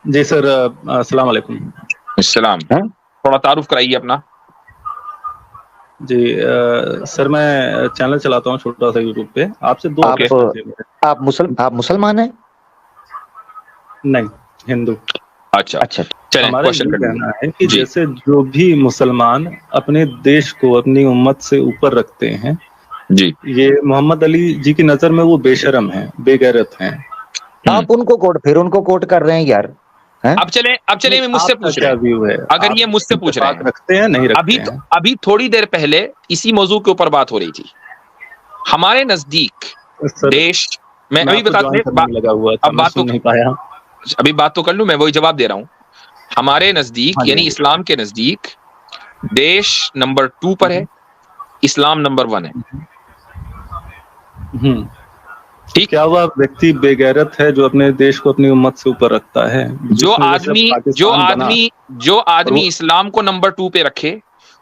जी sir, अस्सलाम वालेकुम। सलाम। थोड़ा तारुफ कराइए अपना। जी सर, मैं चैनल चलाता हूँ छोटा सा यूट्यूब पे। आपसे दो ओके। प्रश्न थे मेरे। आप मुसलमान हैं? नहीं, हिंदू। अच्छा, अच्छा। चलें हमारा क्वेश्चन ये कंटिन्यू। कहना है कि जी जैसे जो भी मुसलमान अपने देश को अपनी उम्मत से ऊपर रखते हैं, जी। ये मोहम्मद अली जी की नजर में वो बेशरम हैं, बेगैरत हैं। आप उनको कोट कर रहे हैं यार। हैं? अब चलें नहीं, मैं मुझसे आपका पूछ रहे क्या हैं। व्यू है? अगर आप ये मुझसे पूछ रहे इत्तेफाक हैं, रखते हैं, नहीं रखते हैं? अभी थोड़ी देर पहले इसी मौजू के ऊपर बात हो रही थी। हमारे नजदीक सर, देश, मैं मैं अभी आपको बता ज्वाइन मैं करने में लगा हुआ था, अब मैं बात सुन तो नहीं पाया। अभी बात तो कर लूं, मैं वही जवाब दे रहा हूं। हमारे हाँ नजदीक जी, यानी हाँ जी। इस्लाम के नजदीक देश नंबर 2 पर है, इस्लाम नंबर 1 है। हम्म। तो ठीक। क्या वह व्यक्ति बेगैरत है जो अपने देश को अपनी उम्मत से ऊपर रखता है, जो जिसमें वैसे आदमी जो पाकिस्तान बना? आदमी जो और आदमी वो इस्लाम को नंबर 2 पे रखे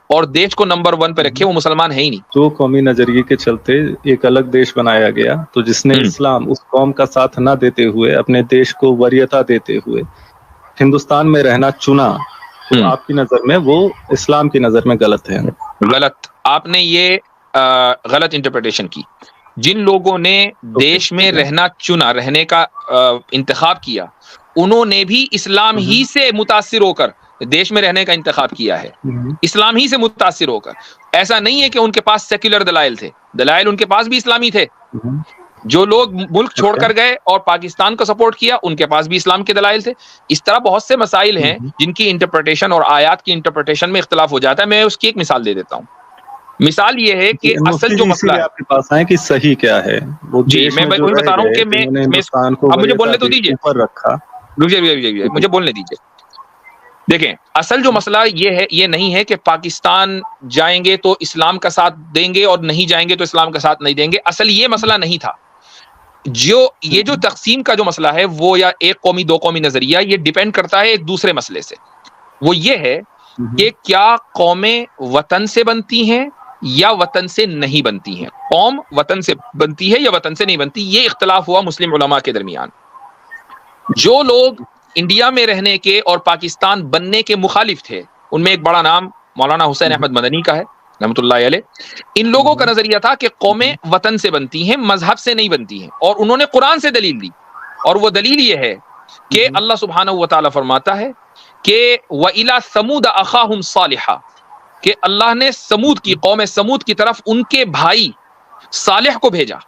और देश को नंबर 1 पे रखे, वो मुसलमान है ही नहीं। जो कौमी नजरिए के चलते एक अलग देश बनाया गया, तो जिसने हम्म, इस्लाम उस कौम का साथ न देते हुए अपने देश को वरीयता देते हुए हिंदुस्तान में रहना चुना, तो हम्म। आपकी नजर में वो इस्लाम की नजर में गलत है? गलत। आपने ये गलत इंटरप्रिटेशन की। जिन लोगों ने तो देश में रहना चुना, रहने का इंतखाब किया, उन्होंने भी इस्लाम ही से मुतासिर होकर देश में रहने का इंतखाब किया है। इस्लाम ही से मुतासिर होकर। ऐसा नहीं है कि उनके पास सेक्युलर दलाइल थे, दलाइल उनके पास भी इस्लामी थे। जो लोग मुल्क अच्छा। छोड़कर गए और पाकिस्तान को सपोर्ट किया, उनके पास भी इस्लाम के दलाइल थे। इस तरह बहुत से मसाइल हैं जिनकी इंटरप्रिटेशन और आयात की इंटरप्रिटेशन में इख्तिलाफ हो जाता है। मैं उसकी एक मिसाल दे देता हूँ। मिसाल ये है कि असल मुफ्ती जो जी मसला इसीलिए है, आपके पास आए कि सही क्या है, वो जी देश मैं में जो वही रह बता रहा हूँ गए, कि जिन्होंने मैं हिंदुस्तान को अब मुझे वरीयता बोलने तो दी, दीजिए। ऊपर रखा। रुकिए, मुझे बोलने दीजिए। देखें, असल जो मसला ये नहीं है कि पाकिस्तान जाएंगे तो इस्लाम का साथ देंगे और नहीं जाएंगे तो इस्लाम का साथ नहीं देंगे। असल ये मसला नहीं था। ये जो तकसीम का जो मसला है, वो या एक कौमी दो कौमी नजरिया, ये डिपेंड करता है एक दूसरे मसले से। वो ये है कि क्या कौमें वतन से बनती हैं या वतन से नहीं बनती हैं। कौम वतन से बनती है या वतन से नहीं बनती, ये इख्तिलाफ हुआ मुस्लिम उलमा के दरमियान। जो लोग इंडिया में रहने के और पाकिस्तान बनने के मुखालिफ थे, उनमें एक बड़ा नाम मौलाना हुसैन अहमद मदनी का है, रहमतुल्लाह अलैह। इन लोगों का नजरिया था कि कौमें वतन से बनती हैं, मजहब से नहीं बनती हैं। और उन्होंने कुरान से दलील दी, और वो दलील ये है कि अल्लाह सुब्हानहू व तआला फरमाता है कि व इला समूद अखाहुम सालिहा, कि अल्लाह ने समूद की कौम समूद की तरफ उनके भाई सालिह को भेजा।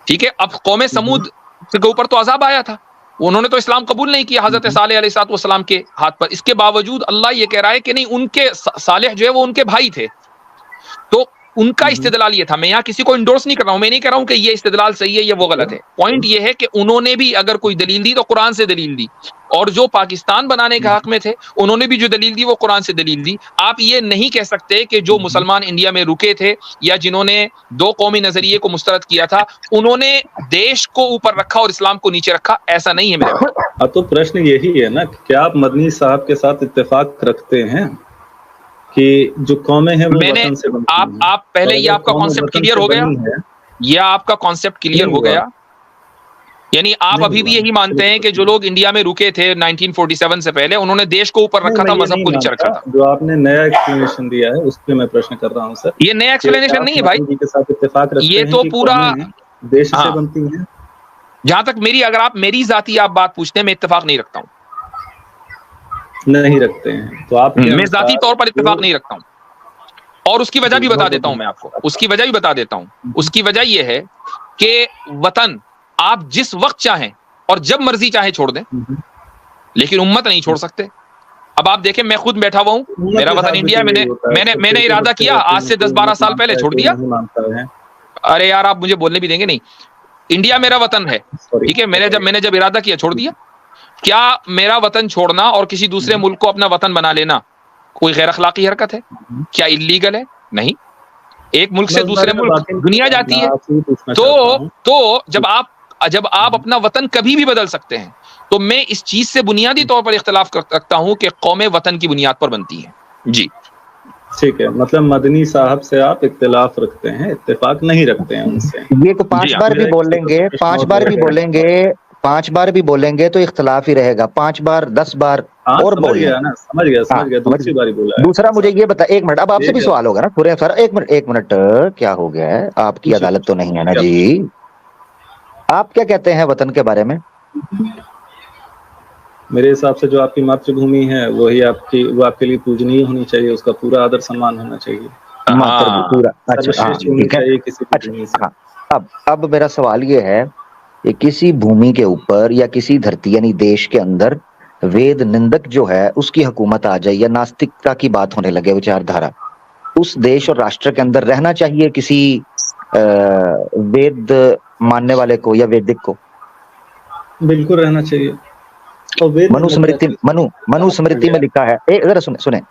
ठीक है। अब कौम समूद के ऊपर तो अजाब आया था, उन्होंने तो इस्लाम कबूल नहीं किया हजरत सालेह अलैहिस्सलाम के हाथ पर। इसके बावजूद अल्लाह ये कह रहा है कि नहीं, उनके सालेह जो है वो उनके भाई थे। तो उनका इस्तेदलाल ये था। मैं यहाँ किसी को इंडोर्स नहीं कर रहा हूं, मैं नहीं कह रहा हूं कि ये इस्तेदलाल सही है या वो गलत है। पॉइंट ये है कि उन्होंने भी अगर कोई दलील दी तो कुरान से दलील दी, और जो पाकिस्तान बनाने के हक में थे उन्होंने भी जो दलील दी वो कुरान से दलील दी। आप ये नहीं कह सकते कि जो मुसलमान इंडिया में रुके थे या जिन्होंने दो कौमी नजरिए को मुस्तरद किया था, उन्होंने देश को ऊपर रखा और इस्लाम को नीचे रखा। ऐसा नहीं है मेरे भाई। अब तो प्रश्न यही है ना कि क्या आप मदनी साहब के साथ इत्तेफाक रखते हैं कि जो कौमें हैं वो वतन से बनती हैं? आप पहले और ये अगर आपका कौमें कॉन्सेप्ट वतन क्लियर से हो गया, बनी है, या आपका कॉन्सेप्ट क्लियर नहीं हो हुआ, गया? यानी आप नहीं अभी हुआ। भी यही मानते हैं कि जो लोग इंडिया में रुके थे 1947 से पहले, उन्होंने देश को ऊपर नहीं, रखा मैं था, ये मजहब नहीं को नीचे रखा मानता। था। जो आपने नया एक्सप्लेनेशन दिया है उस पे मैं प्रश्न कर रहा हूँ सर, ये नया कि एक्सप्लेनेशन आप नहीं है भाई, मोदी जी के साथ इत्तेफाक रखते ये हैं तो कि पूरा, कौमें देश से हाँ, बनती हैं? जहां तक अगर आप मेरी जाती आप बात पूछते हैं, मैं इत्तेफाक नहीं रखता हूं। नहीं रखते हैं तो आपके मैं जाती अनुसार तौर पर जो इत्तेफाक नहीं रखता हूं, और उसकी वजह भी बता देता हूं मैं आपको। उसकी वजह भी बता देता हूं। उसकी वजह यह है कि वतन आप जिस वक्त चाहें और जब मर्जी चाहे छोड़ दें, लेकिन उम्मत नहीं छोड़ सकते। अब आप देखें, मैं खुद बैठा हुआ हूँ, मेरा वतन इंडिया है, मैंने इरादा किया आज से 10-12 साल पहले छोड़ दिया। अरे यार, आप मुझे बोलने भी देंगे नहीं? इंडिया मेरा वतन है, ठीक है। मैंने जब इरादा किया छोड़ दिया। क्या मेरा वतन छोड़ना और किसी दूसरे मुल्क को अपना वतन बना लेना कोई गैर अखलाकी हरकत है? क्या इल्लीगल है? नहीं। एक मुल्क से दूसरे मुल्क दुनिया जाती है, तो जब आप अपना वतन कभी भी बदल सकते हैं, तो मैं इस चीज से बुनियादी तौर पर इख्तिलाफ कर सकता हूं कि कौमें वतन की बुनियाद पर बनती हैं। जी ठीक है, मतलब मदनी साहब से आप इख्तिलाफ रखते हैं, इत्तेफाक नहीं रखते हैं उनसे। ये तो 5 बार भी बोलेंगे, 5 बार भी बोलेंगे, 5 बार भी बोलेंगे तो इख्तलाफ ही रहेगा, 5 बार 10 बार और समझ बोल गया ना, समझ गया दूसरी बारी बोला है। दूसरा मुझे ये बता, 1 मिनट, अब आपसे भी सवाल होगा ना पूरे सर, 1 मिनट, क्या हो गया है, आपकी अदालत तो नहीं है ना जी? आप क्या कहते हैं वतन के बारे में? मेरे हिसाब से जो आपकी मातृभूमि है वही वो आपके लिए पूजनीय होनी चाहिए, उसका पूरा आदर सम्मान होना चाहिए, पूरा। अच्छा, ठीक है। अच्छा, अब मेरा सवाल ये है कि किसी भूमि के ऊपर या किसी धरती यानी देश के अंदर वेद निंदक जो है उसकी हुकूमत आ जाए या नास्तिकता की बात होने लगे, विचारधारा, उस देश और राष्ट्र के अंदर रहना चाहिए किसी वेद मानने वाले को या वैदिक को? बिल्कुल रहना चाहिए। तो मनुस्मृति में लिखा है, अगर सुने,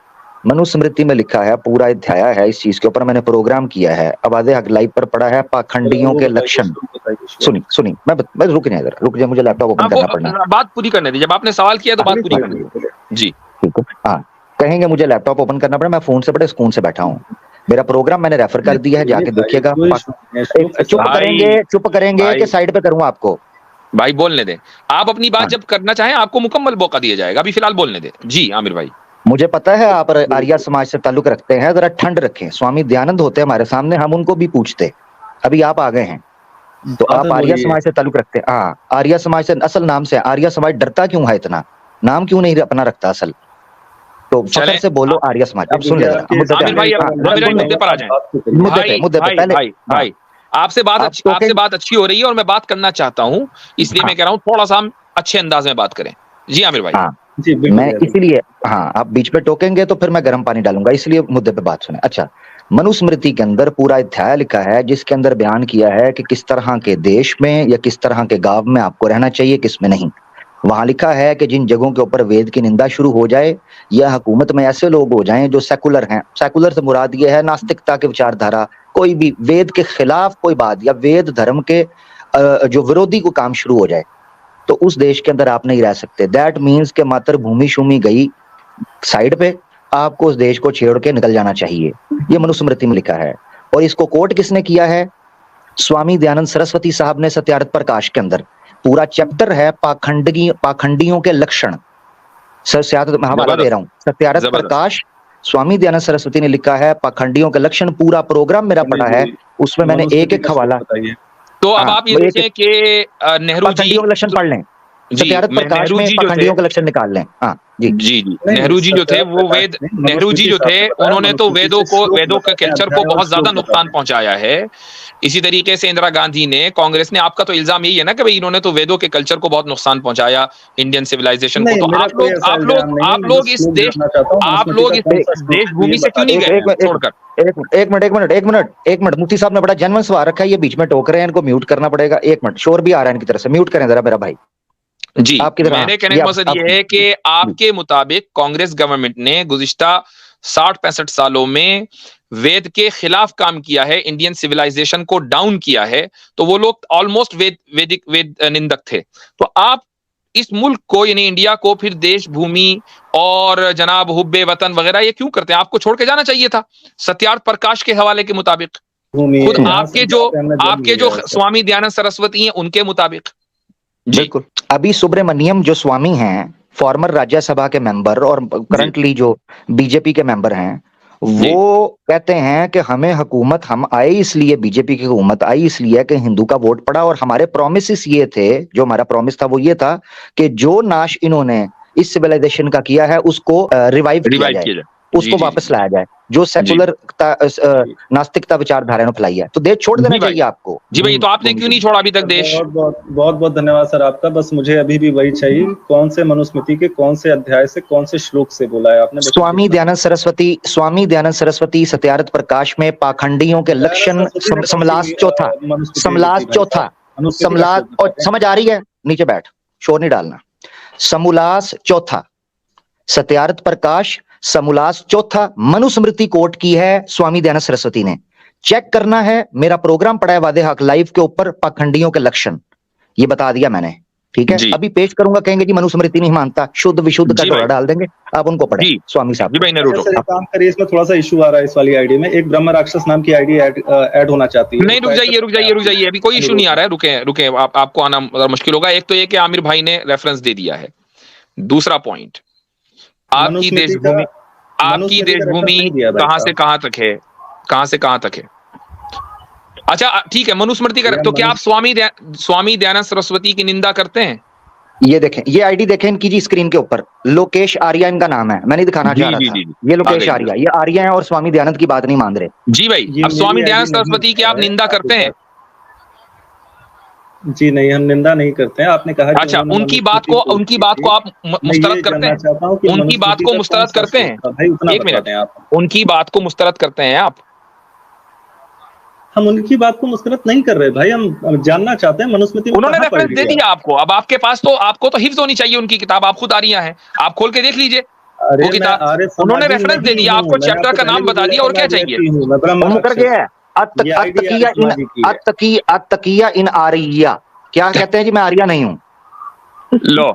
मनुस्मृति में लिखा है, पूरा अध्याय है इस चीज के ऊपर, मैंने प्रोग्राम किया है, आवाज़े हक लाइव पर पड़ा है, पाखंडियों के लक्षण। सुनी मैं रुक जाए, मुझे लैपटॉप ओपन करना पड़ना, बात पूरी करने दीजिए, जब आपने सवाल किया तो बात पूरी करने दीजिए जी। ठीक है, हाँ, कहेंगे मुझे लैपटॉप ओपन करना पड़ा, मैं फोन से बड़े सुकून से बैठा हूँ, मेरा प्रोग्राम मैंने रेफर कर दिया है, जाके देखिएगा। चुप करेंगे कि साइड पे करूँ आपको? भाई बोलने दे, आप अपनी बात जब करना चाहें आपको मुकम्मल मौका दिया जाएगा, अभी फिलहाल बोलने दे जी। आमिर भाई, मुझे पता है आप आर्य समाज से ताल्लुक रखते हैं, जरा ठंड रखें, स्वामी दयानंद होते हैं हमारे सामने, हम उनको भी पूछते, अभी आप आ गए हैं तो आप आर्य समाज से ताल्लुक रखते हैं? हाँ, आर्य समाज से, असल नाम से आर्य समाज, डरता क्यों है इतना, नाम क्यों नहीं अपना रखता असल? तो फखर से बोलो आर्य समाज। अब सुन ले मुद्दे पर आ जाए, मुद्दे पे पहले। भाई आपसे बात अच्छी हो रही है और मैं बात करना चाहता हूँ, इसलिए मैं कह रहा हूँ थोड़ा सा हम अच्छे अंदाज में बात करें। जी आमिर भाई। जी, मैं इसीलिए, हाँ, आप बीच में टोकेंगे तो फिर मैं गर्म पानी डालूंगा, इसलिए मुद्दे पे बात सुने। अच्छा, मनुस्मृति के अंदर पूरा अध्याय लिखा है जिसके अंदर बयान किया है कि किस तरह के देश में या किस तरह के गांव में आपको रहना चाहिए, किस में नहीं। वहां लिखा है कि जिन जगहों के ऊपर वेद की निंदा शुरू हो जाए या हुकूमत में ऐसे लोग हो जाएं जो सेकुलर हैं, सेकुलर से मुराद ये है नास्तिकता के विचारधारा, कोई भी वेद के खिलाफ कोई बात या वेद धर्म के जो विरोधी को काम शुरू हो जाए, तो उस देश के अंदर आप नहीं रह सकते। दैट मीन्स के मातृभूमि शूमि गई साइड पे, आपको उस देश को छेड़ के निकल जाना चाहिए, ये मनुस्मृति में लिखा है। और इसको कोट किसने किया है? स्वामी दयानंद सरस्वती साहब ने सत्यार्थ प्रकाश के अंदर, पूरा चैप्टर है पाखंडियों के लक्षण, मैं हवाला दे रहा हूँ, सत्यार्थ प्रकाश, स्वामी दयानंद सरस्वती ने लिखा है पाखंडियों के लक्षण, पूरा प्रोग्राम मेरा पढ़ा है, उसमें मैंने एक हवाला। तो अब आप ये देखें कि नेहरू जी लक्षण पढ़ लें, सत्यार्थ प्रकाश में पाखंडियों के लक्षण निकाल लें। हाँ जी, नेहरू जी जो थे वो नेहरू जी जो थे उन्होंने तो वेदों के कल्चर को बहुत ज्यादा नुकसान पहुंचाया है। इसी तरीके से इंदिरा गांधी ने, कांग्रेस ने, आपका तो इल्जाम यही है ना कि भाई इन्होंने तो वेदों के कल्चर को बहुत नुकसान पहुंचाया, इंडियन सिविलाइजेशन को। तो आप लोग इस देश भूमि से क्यों नहीं गए छोड़कर? एक मिनट, मुफ्ती साहब ने बड़ा जेन्युइन सवाल रखा है, ये बीच में टोक रहे हैं, इनको म्यूट करना पड़ेगा। 1 मिनट, शोर भी आ रहा है इनकी तरफ से, म्यूट करें जरा मेरा भाई जी। मेरे कहने का मकसद ये है कि आपके मुताबिक कांग्रेस गवर्नमेंट ने गुज़िश्ता 60-65 सालों में वेद के खिलाफ काम किया है, इंडियन सिविलाइजेशन को डाउन किया है, तो वो लोग ऑलमोस्ट वेद निंदक थे। तो आप इस मुल्क को यानी इंडिया को फिर देश भूमि और जनाब हुब्बे वतन वगैरह ये क्यों करते हैं? आपको छोड़ के जाना चाहिए था। सत्यार्थ प्रकाश के हवाले के मुताबिक, खुद आपके जो स्वामी दयानंद सरस्वती हैं उनके मुताबिक। बिल्कुल। अभी सुब्रमण्यम जो स्वामी हैं, फॉर्मर राज्यसभा के मेंबर और करंटली जो बीजेपी के मेंबर हैं, वो कहते हैं कि हमें हुकूमत, हम आए इसलिए, बीजेपी की हुकूमत आई इसलिए कि हिंदू का वोट पड़ा, और हमारे प्रोमिस ये थे, जो हमारा प्रॉमिस था वो ये था कि जो नाश इन्होंने इस सिविलाइजेशन का किया है उसको रिवाइव किया जाए, उसको वापस लाया जाए, जो सेकुलर नास्तिकता विचारधारा ने फैलाई है। तो देश छोड़ देना चाहिए आपको। जी भाई, तो आपने क्यों नहीं छोड़ा अभी तक देश? बहुत धन्यवाद सर आपका। बस मुझे अभी भी वही चाहिए, कौन से मनुस्मृति के कौन से अध्याय से, कौन से श्लोक से बोला है आपने? स्वामी दयानंद सरस्वती सत्यार्थ प्रकाश में पाखंडियों के लक्षण, समलास चौथा, और समझ आ रही है? नीचे बैठ, शोर नहीं डालना। समूलास चौथा, सत्यार्थ प्रकाश समूलास चौथा, मनुस्मृति कोट की है स्वामी दयानंद सरस्वती ने। चेक करना है, मेरा प्रोग्राम पड़ा है वादे हक लाइव के ऊपर, पाखंडियों के लक्षण, ये बता दिया मैंने। ठीक है, अभी पेश करूंगा, कहेंगे जी मनुस्मृति नहीं मानता, शुद्ध विशुद्ध का ढोला डाल देंगे, आप उनको पढ़े स्वामी साहब। जी भाई नरूटो, सर एक काम करिए, इसमें थोड़ा सा इशू आ रहा है इस वाली आईडी में, एक ब्रह्म राक्षस नाम की आईडी ऐड होना चाहती है। नहीं रुक जाइए, अभी कोई इशू नहीं आ रहा है, रुके आपको आना मुश्किल होगा। एक तो ये कि आमिर भाई ने रेफरेंस दे दिया है, दूसरा पॉइंट आपकी देशभूमि कहां से कहां तक है, कहां से कहां तक है। अच्छा ठीक है, मनुस्मृति का, तो क्या आप स्वामी दयानंद सरस्वती की निंदा करते हैं? ये देखें, ये आईडी देखें इनकी जी, स्क्रीन के ऊपर लोकेश आर्या इनका नाम है, मैंने दिखाना चाह रहा था, ये लोकेश आर्या, ये आर्या है और स्वामी दयानंद की बात नहीं मान रहे। जी भाई, अब स्वामी दयानंद सरस्वती की आप निंदा करते हैं? जी नहीं, हम निंदा नहीं करते हैं। आपने कहा अच्छा, उनकी बात को आप मुस्तरद करते हैं? उनकी बात को मुस्तरद करते हैं? एक मिनट, उनकी बात को मुस्तरद करते हैं आप? हम उनकी बात को मुस्तरद नहीं कर रहे भाई, हम जानना चाहते हैं मनुस्मृति। उन्होंने रेफरेंस दे दिया आपको, अब आपके पास तो आपको तो हिफ्ज होनी चाहिए उनकी किताब, आप खुद आर्या हैं, आप खोल के देख लीजिए वो किताब। उन्होंने रेफरेंस दे दिया आपको, चैप्टर का नाम बता दिया, और क्या चाहिए? अतकिया इन आर्या, क्या कहते हैं जी, मैं आर्या नहीं हूँ। लो,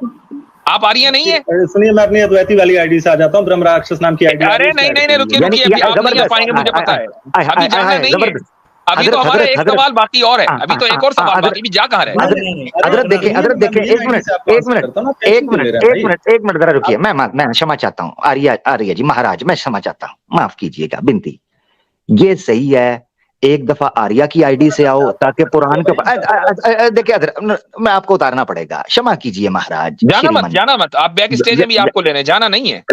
आप आर्या नहीं है? सुनिए, मैं अपनी अद्वैती वाली आईडी से आ जाता हूँ, ब्रह्म राक्षस नाम की आईडी। अरे नहीं रुकिए, आप नहीं आ पाएंगे, मुझे पता है, अभी जाना नहीं है, अभी तो हमारा एक सवाल बाकी और है, अभी तो एक और सवाल बाकी भी, जा कहाँ रहे? हजरत देखें, एक मिनट जरा रुकिए, मैं क्षमा चाहता हूँ, आर्या जी महाराज, मैं क्षमा चाहता हूँ, माफ कीजिएगा, बिनती। ये सही है, एक दफा आर्या की आईडी से आओ, ताकि पुराण के ऊपर देखिए, मैं आपको उतारना पड़ेगा, क्षमा कीजिए महाराज। जाना मत, आप बैक स्टेज में भी आपको लेने जाना नहीं है।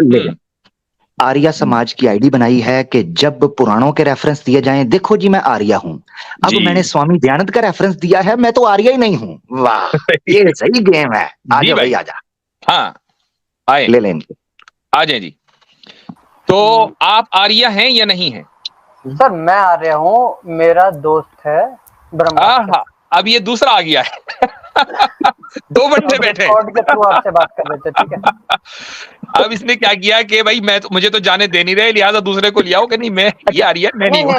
आर्या समाज की आईडी बनाई है कि जब पुराणों के रेफरेंस दिए जाएं, देखो जी मैं आर्या हूं, अब मैंने स्वामी दयानंद का रेफरेंस दिया है, मैं तो आर्या ही नहीं हूं। वाह, ये सही गेम है। आजा भाई आजा, हाँ आए, ले लें, आ जाए जी। तो आप आर्या हैं या नहीं है? सर मैं आर्या हूँ, मेरा दोस्त है ब्रह्मा। अब ये दूसरा आ गया है। दो बंदे बैठे के थ्रू आपसे बात कर रहे थे, ठीक है। अब इसने क्या किया कि भाई मुझे तो जाने दे नहीं रहे, लिहाजा दूसरे को लिया हो कि नहीं, मैं ये आ रही है, मैं नहीं हूं।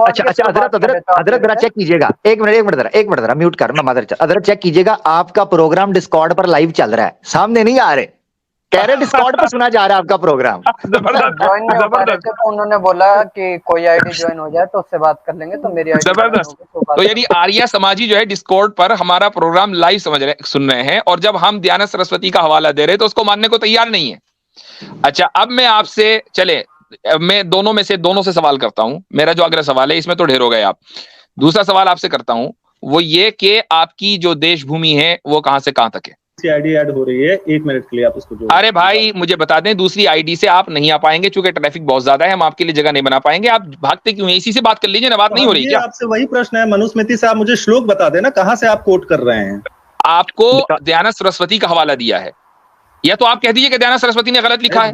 अच्छा हजरत जरा चेक कीजिएगा, एक मिनट जरा म्यूट कर, मैं हजरत चेक कीजिएगा, आपका प्रोग्राम डिस्कॉर्ड पर लाइव चल रहा है, सामने नहीं आ रहे, कह रहे डिस्कॉर्ड पर सुना जा रहा है आपका प्रोग्राम। ज्वाइन नहीं हो पा रहे थे, तो उन्होंने बोला कि कोई आईडी ज्वाइन हो जाए तो उससे बात कर लेंगे, तो मेरी आईडी जबरदस्त। तो यानी आर्या समाजी जो है डिस्कॉर्ड पर हमारा प्रोग्राम लाइव सुन रहे हैं, और जब हम दयानंद सरस्वती का हवाला दे रहे तो उसको मानने को तैयार नहीं है। अच्छा, अब मैं आपसे मैं दोनों से सवाल करता हूं, मेरा जो अगला सवाल है इसमें तो ढेर हो गए आप। दूसरा सवाल आपसे करता हूं, वो ये कि आपकी जो देशभूमि है वो कहां से कहां तक है? आईडी ऐड हो रही है, 1 मिनट के लिए आप उसको जोड़। अरे भाई मुझे बता दें, दूसरी आईडी से आप नहीं आ पाएंगे, चूंकि ट्रैफिक बहुत ज्यादा है, हम आपके लिए जगह नहीं बना पाएंगे। आप भागते क्यों हैं? इसी से बात कर लीजिए ना, बात नहीं हो रही क्या? आपसे वही प्रश्न है, मनुस्मृति से आप मुझे श्लोक बता देना, कहां से आप कोट कर रहे हैं? आपको दयानंद सरस्वती का हवाला दिया है, या तो आप कह दीजिए कि दयानंद सरस्वती ने गलत लिखा है।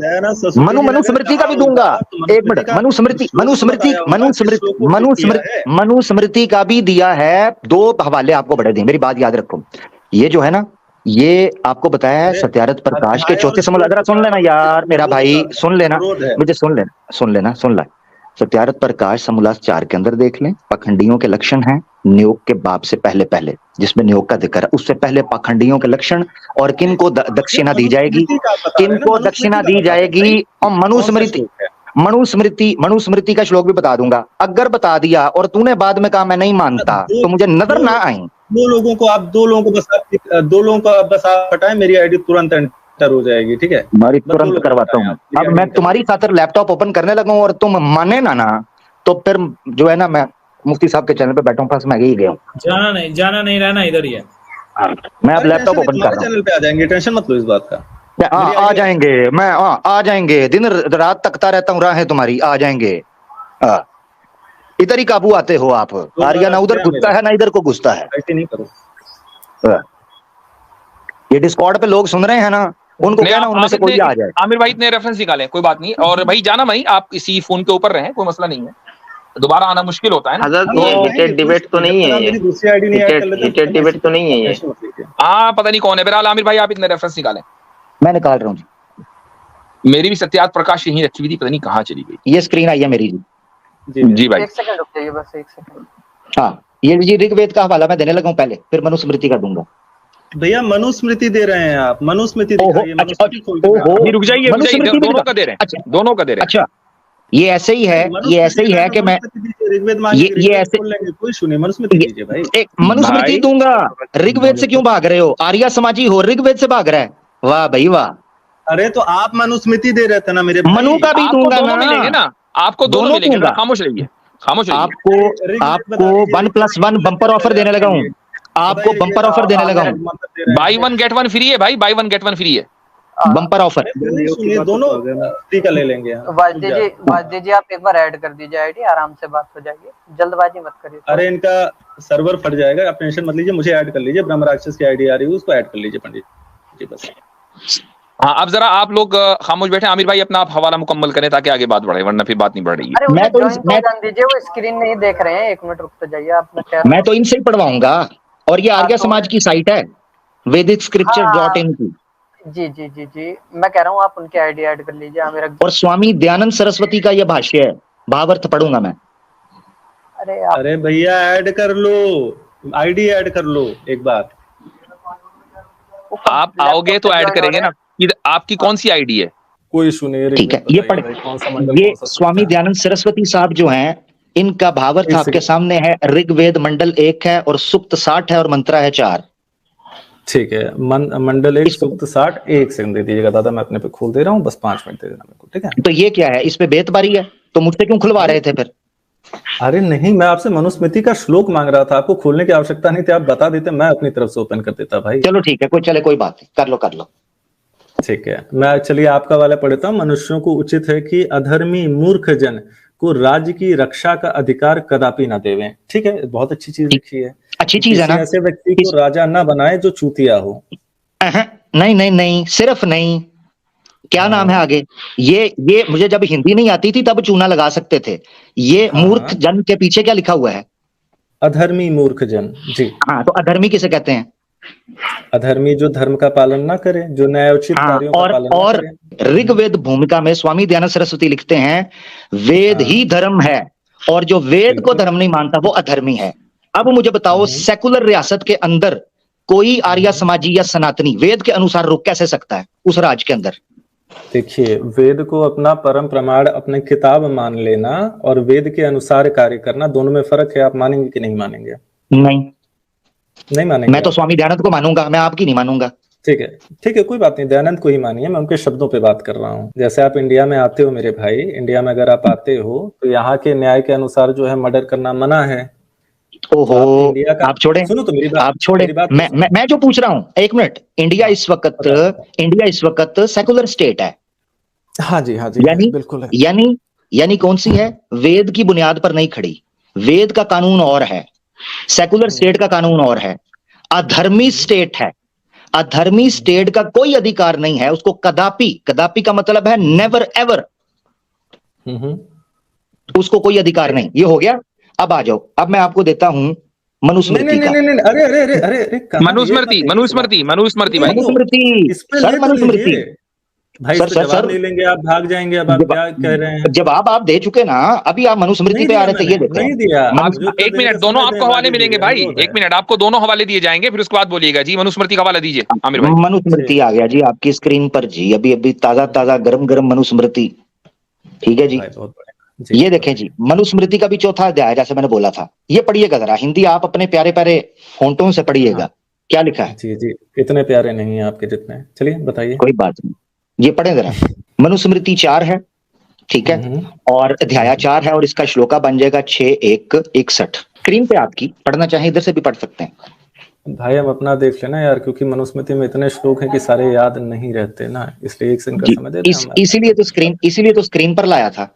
मनुस्मृति का भी दूंगा, एक मिनट, मनुस्मृति का भी दिया है, 2 हवाले आपको बड़े दें, मेरी बात याद रखो। ये जो है ना, ये आपको बताया है सत्यारथ प्रकाश के चौथे समूल, जरा सुन लेना यार मेरा भाई, सुन लेना मुझे, सुन लेना। सत्यारथ प्रकाश समूलास 4 के अंदर देख लें, पाखंडियों के लक्षण हैं नियोग के बाप से पहले, जिसमें नियोग का जिक्र है, उससे पहले पाखंडियों के लक्षण और किन को दक्षिणा दी जाएगी, और मनुस्मृति का श्लोक भी बता दूंगा। अगर बता दिया और तूने बाद में कहा मैं नहीं मानता, तो मुझे नजर ना आई। 2 लोगों को बस आप हटाएं, मेरी आईडी तुरंत एंटर हो जाएगी, ठीक है? तुम्हारी तुरंत करवाता हूँ। अब मैं तुम्हारी खातिर लैपटॉप ओपन करने लगा हूँ और तुम माने ना, तो फिर जो है ना, मैं मुफ्ती साहब के चैनल पे बैठा हूँ, पास मैं गया हूँ, जाना नहीं रहना इधर ही है। मैं अब लैपटॉप ओपन कर रहा हूँ, चैनल पे आ जाएंगे, टेंशन मत लो इस बात का। आ जाएंगे, दिन रात तकता रहता हूँ राहें तुम्हारी, आ जाएंगे। इधर ही काबू आते हो आप, आर्या ना उधर घुसता है ना इधर को घुसता है। नहीं करो, ये डिस्कॉर्ड पे लोग सुन रहे हैं ना, उनको कहना उनमें से कोई आ जाए। आमिर भाई ने रेफरेंस निकाले, कोई बात नहीं, और भाई जाना भाई, आप इसी फोन के ऊपर रहें, कोई मसला नहीं है, दोबारा आना मुश्किल होता है ना। हीटेड डिबेट तो नहीं है, हीटेड डिबेट तो नहीं है ये। हाँ पता नहीं कौन है, बहरहाल आमिर भाई आप इतने रेफरेंस निकालें। मैं निकाल रहा हूँ जी। मेरी भी सत्यार्थ प्रकाश यहीं रखी हुई थी, पता नहीं कहाँ चली गई। ये स्क्रीन आई है मेरी जी भाई, 1 सेकंड रुक जाइए, बस 1 सेकंड। हाँ, ये ऋग्वेद का हवाला मैं देने लगा हूँ पहले, फिर मनुस्मृति का दूंगा। भैया मनुस्मृति दे रहे हैं आप, मनुस्मृति दिखाइए, मनुस्मृति खोल के अभी रुक जाइए, दोनों का दे रहे हैं, दोनों का दे रहे हैं। अच्छा ये ऐसे ही है, ये ऐसे ही है कि मैं ये ऐसे कोई सुने मनुस्मृति दीजिए भाई। एक मनुस्मृति दूंगा, ऋग्वेद से क्यों भाग रहे हो? आर्या समाजी हो, ऋग्वेद से भाग रहा है, वाह भाई वाह। अरे तो आप मनुस्मृति दे रहे थे ना मेरे भाई। मनु का भी दूंगा ना, आपको दोनों मिलेंगे, खामोश रहिए, खामोश रहिए। आपको 1+1 बंपर ऑफर देने लगा हूँ, आपको बंपर ऑफर देने लगा हूँ। बाई 1 गेट 1 फ्री है भाई, बाई 1 गेट 1 फ्री है, बंपर ऑफर। दोनों फ्री का ले लेंगे। वाजदे जी आप एक बार ऐड कर दीजिए आईडी, आराम से बात हो जाएगी, जल्दबाजी मत करिए। अरे इनका सर्वर फट जाएगा, आप टेंशन मत लीजिए, मुझे ऐड कर लीजिए, ब्रह्म राक्षस की आईडी आ रही है उसको ऐड कर लीजिए पंडित जी बस। हाँ अब जरा आप लोग खामोश बैठे, आमिर भाई अपना आप हवाला मुकम्मल करें ताकि आगे बात बढ़े, वरना फिर बात नहीं बढ़ रही है। अरे मैं जान दीजिए, वो स्क्रीन नहीं देख रहे हैं, 1 मिनट रुक तो जाइए आप। मैं तो इनसे ही पढ़वाऊंगा, और ये आर्या समाज की साइट है vedicscripture.in की। जी जी जी जी मैं कह रहा हूँ आप उनकी आईडी ऐड कर लीजिए मेरा। और स्वामी दयानंद सरस्वती का ये भाष्य है, भावार्थ पढ़ूंगा मैं। अरे भैया ऐड कर लो, आईडी ऐड कर लो एक बार। आप आओगे तो ऐड करेंगे ना। आपकी कौन सी आईडी है? कोई सुने, ठीक है ये पढ़, ये स्वामी दयानंद सरस्वती साहब जो हैं, इनका भावार्थ आपके सामने है। ऋग्वेद मंडल 1 है और सूक्त 60 है और मंत्रा है 4। ठीक है, मंडल 1 सूक्त 60। 1 सेकंड दे दीजिएगा दादा, मैं अपने पे खोल दे रहा हूँ, बस 5 मिनट दे देना मेरे को, ठीक है? तो ये क्या है, इस पे बेतबारी है, तो मुझसे क्यों खुलवा रहे थे फिर? अरे नहीं, मैं आपसे मनुस्मृति का श्लोक मांग रहा था, आपको खोलने की आवश्यकता नहीं थी, आप बता देते, मैं अपनी तरफ से ओपन कर देता भाई। चलो ठीक है, कोई बात नहीं, कर लो। ठीक है, मैं चलिए आपका वाला पढ़ता हूँ। मनुष्यों को उचित है कि अधर्मी मूर्ख जन को राज्य की रक्षा का अधिकार कदापि न देवें। ठीक है, बहुत अच्छी चीज लिखी है, अच्छी चीज है ना। ऐसे व्यक्ति को राजा न बनाए जो चूतिया हो। नहीं, सिर्फ नहीं, क्या नाम है आगे? ये मुझे जब हिंदी नहीं आती थी तब चूना लगा सकते थे। ये मूर्ख जन के पीछे क्या लिखा हुआ है? अधर्मी मूर्ख जन। जी हाँ, तो अधर्मी किसे कहते हैं? अधर्मी जो धर्म का पालन ना करे, जो न्यायोचित कार्यों का पालन और ऋग्वेद भूमिका में स्वामी दयानंद सरस्वती लिखते हैं, वेद ही धर्म है, और जो वेद को धर्म नहीं मानता वो अधर्मी है। अब मुझे बताओ, सेकुलर रियासत के अंदर कोई आर्य समाजी या सनातनी वेद के अनुसार रुक कैसे सकता है उस राज्य के अंदर? देखिए, वेद को अपना परम प्रमाण, अपने किताब मान लेना और वेद के अनुसार कार्य करना, दोनों में फर्क है। आप मानेंगे कि नहीं मानेंगे? नहीं मानेंगे। मैं तो स्वामी दयानंद को मानूंगा, मैं आपकी नहीं मानूंगा। ठीक है, कोई बात नहीं, दयानंद को ही मानिए, मैं उनके शब्दों पे बात कर रहा हूँ। जैसे आप इंडिया में आते हो मेरे भाई, इंडिया में अगर आप आते हो तो यहाँ के न्याय के अनुसार जो है मर्डर करना मना है। ओहो, आप छोड़े, सुनो तो मेरी बात, आप छोड़े, मैं जो पूछ रहा हूँ, 1 मिनट। इंडिया इस वक्त सेकुलर स्टेट है। हाँ जी, बिल्कुल है। यानी कौन सी है? वेद की बुनियाद पर नहीं खड़ी। वेद का कानून और है, सेकुलर स्टेट का कानून और है। अधर्मी स्टेट है, अधर्मी स्टेट का कोई अधिकार नहीं है उसको कदापि का मतलब है नेवर एवर, उसको कोई अधिकार नहीं। ये हो गया। अब आ जाओ, अब मैं आपको देता हूं मनुस्मृति का। अरे मनुस्मृति भाई सर नहीं लेंगे, आप भाग जाएंगे। अब आप क्या कह रहे हैं? जवाब आप दे चुके ना, अभी आप मनुस्मृति पे आ रहे थे। ये देखो, नहीं दिया। 1 मिनट, दोनों आपको हवाले मिलेंगे भाई। 1 मिनट, आपको दोनों हवाले दिए जाएंगे, फिर उसके बाद बोलिएगा। जी मनुस्मृति का हवाला दीजिए आमिर भाई। मनुस्मृति आ गया जी आपकी स्क्रीन पर जी, अभी ताजा गरम मनुस्मृति। ठीक है जी, ये देखें जी, मनुस्मृति का भी 4था अध्याय, जैसे मैंने बोला था। ये पढ़िएगा जरा, हिंदी आप अपने प्यारे प्यारे फोंटों से पढ़िएगा। क्या लिखा है? जी, इतने प्यारे नहीं है आपके जितने। चलिए बताइए। कोई बात नहीं, ये पढ़े जरा। मनुस्मृति 4 है, ठीक है, और अध्याय 4 है, और इसका श्लोका बन जाएगा 6:1:61। स्क्रीन पे आपकी, पढ़ना चाहे इधर से भी पढ़ सकते हैं। भाई हम अपना देख लेना यार, क्योंकि मनुस्मृति में इतने श्लोक हैं कि सारे याद नहीं रहते ना, इसलिए 1 सेकंड का समय दे दें। इसीलिए तो स्क्रीन पर लाया था।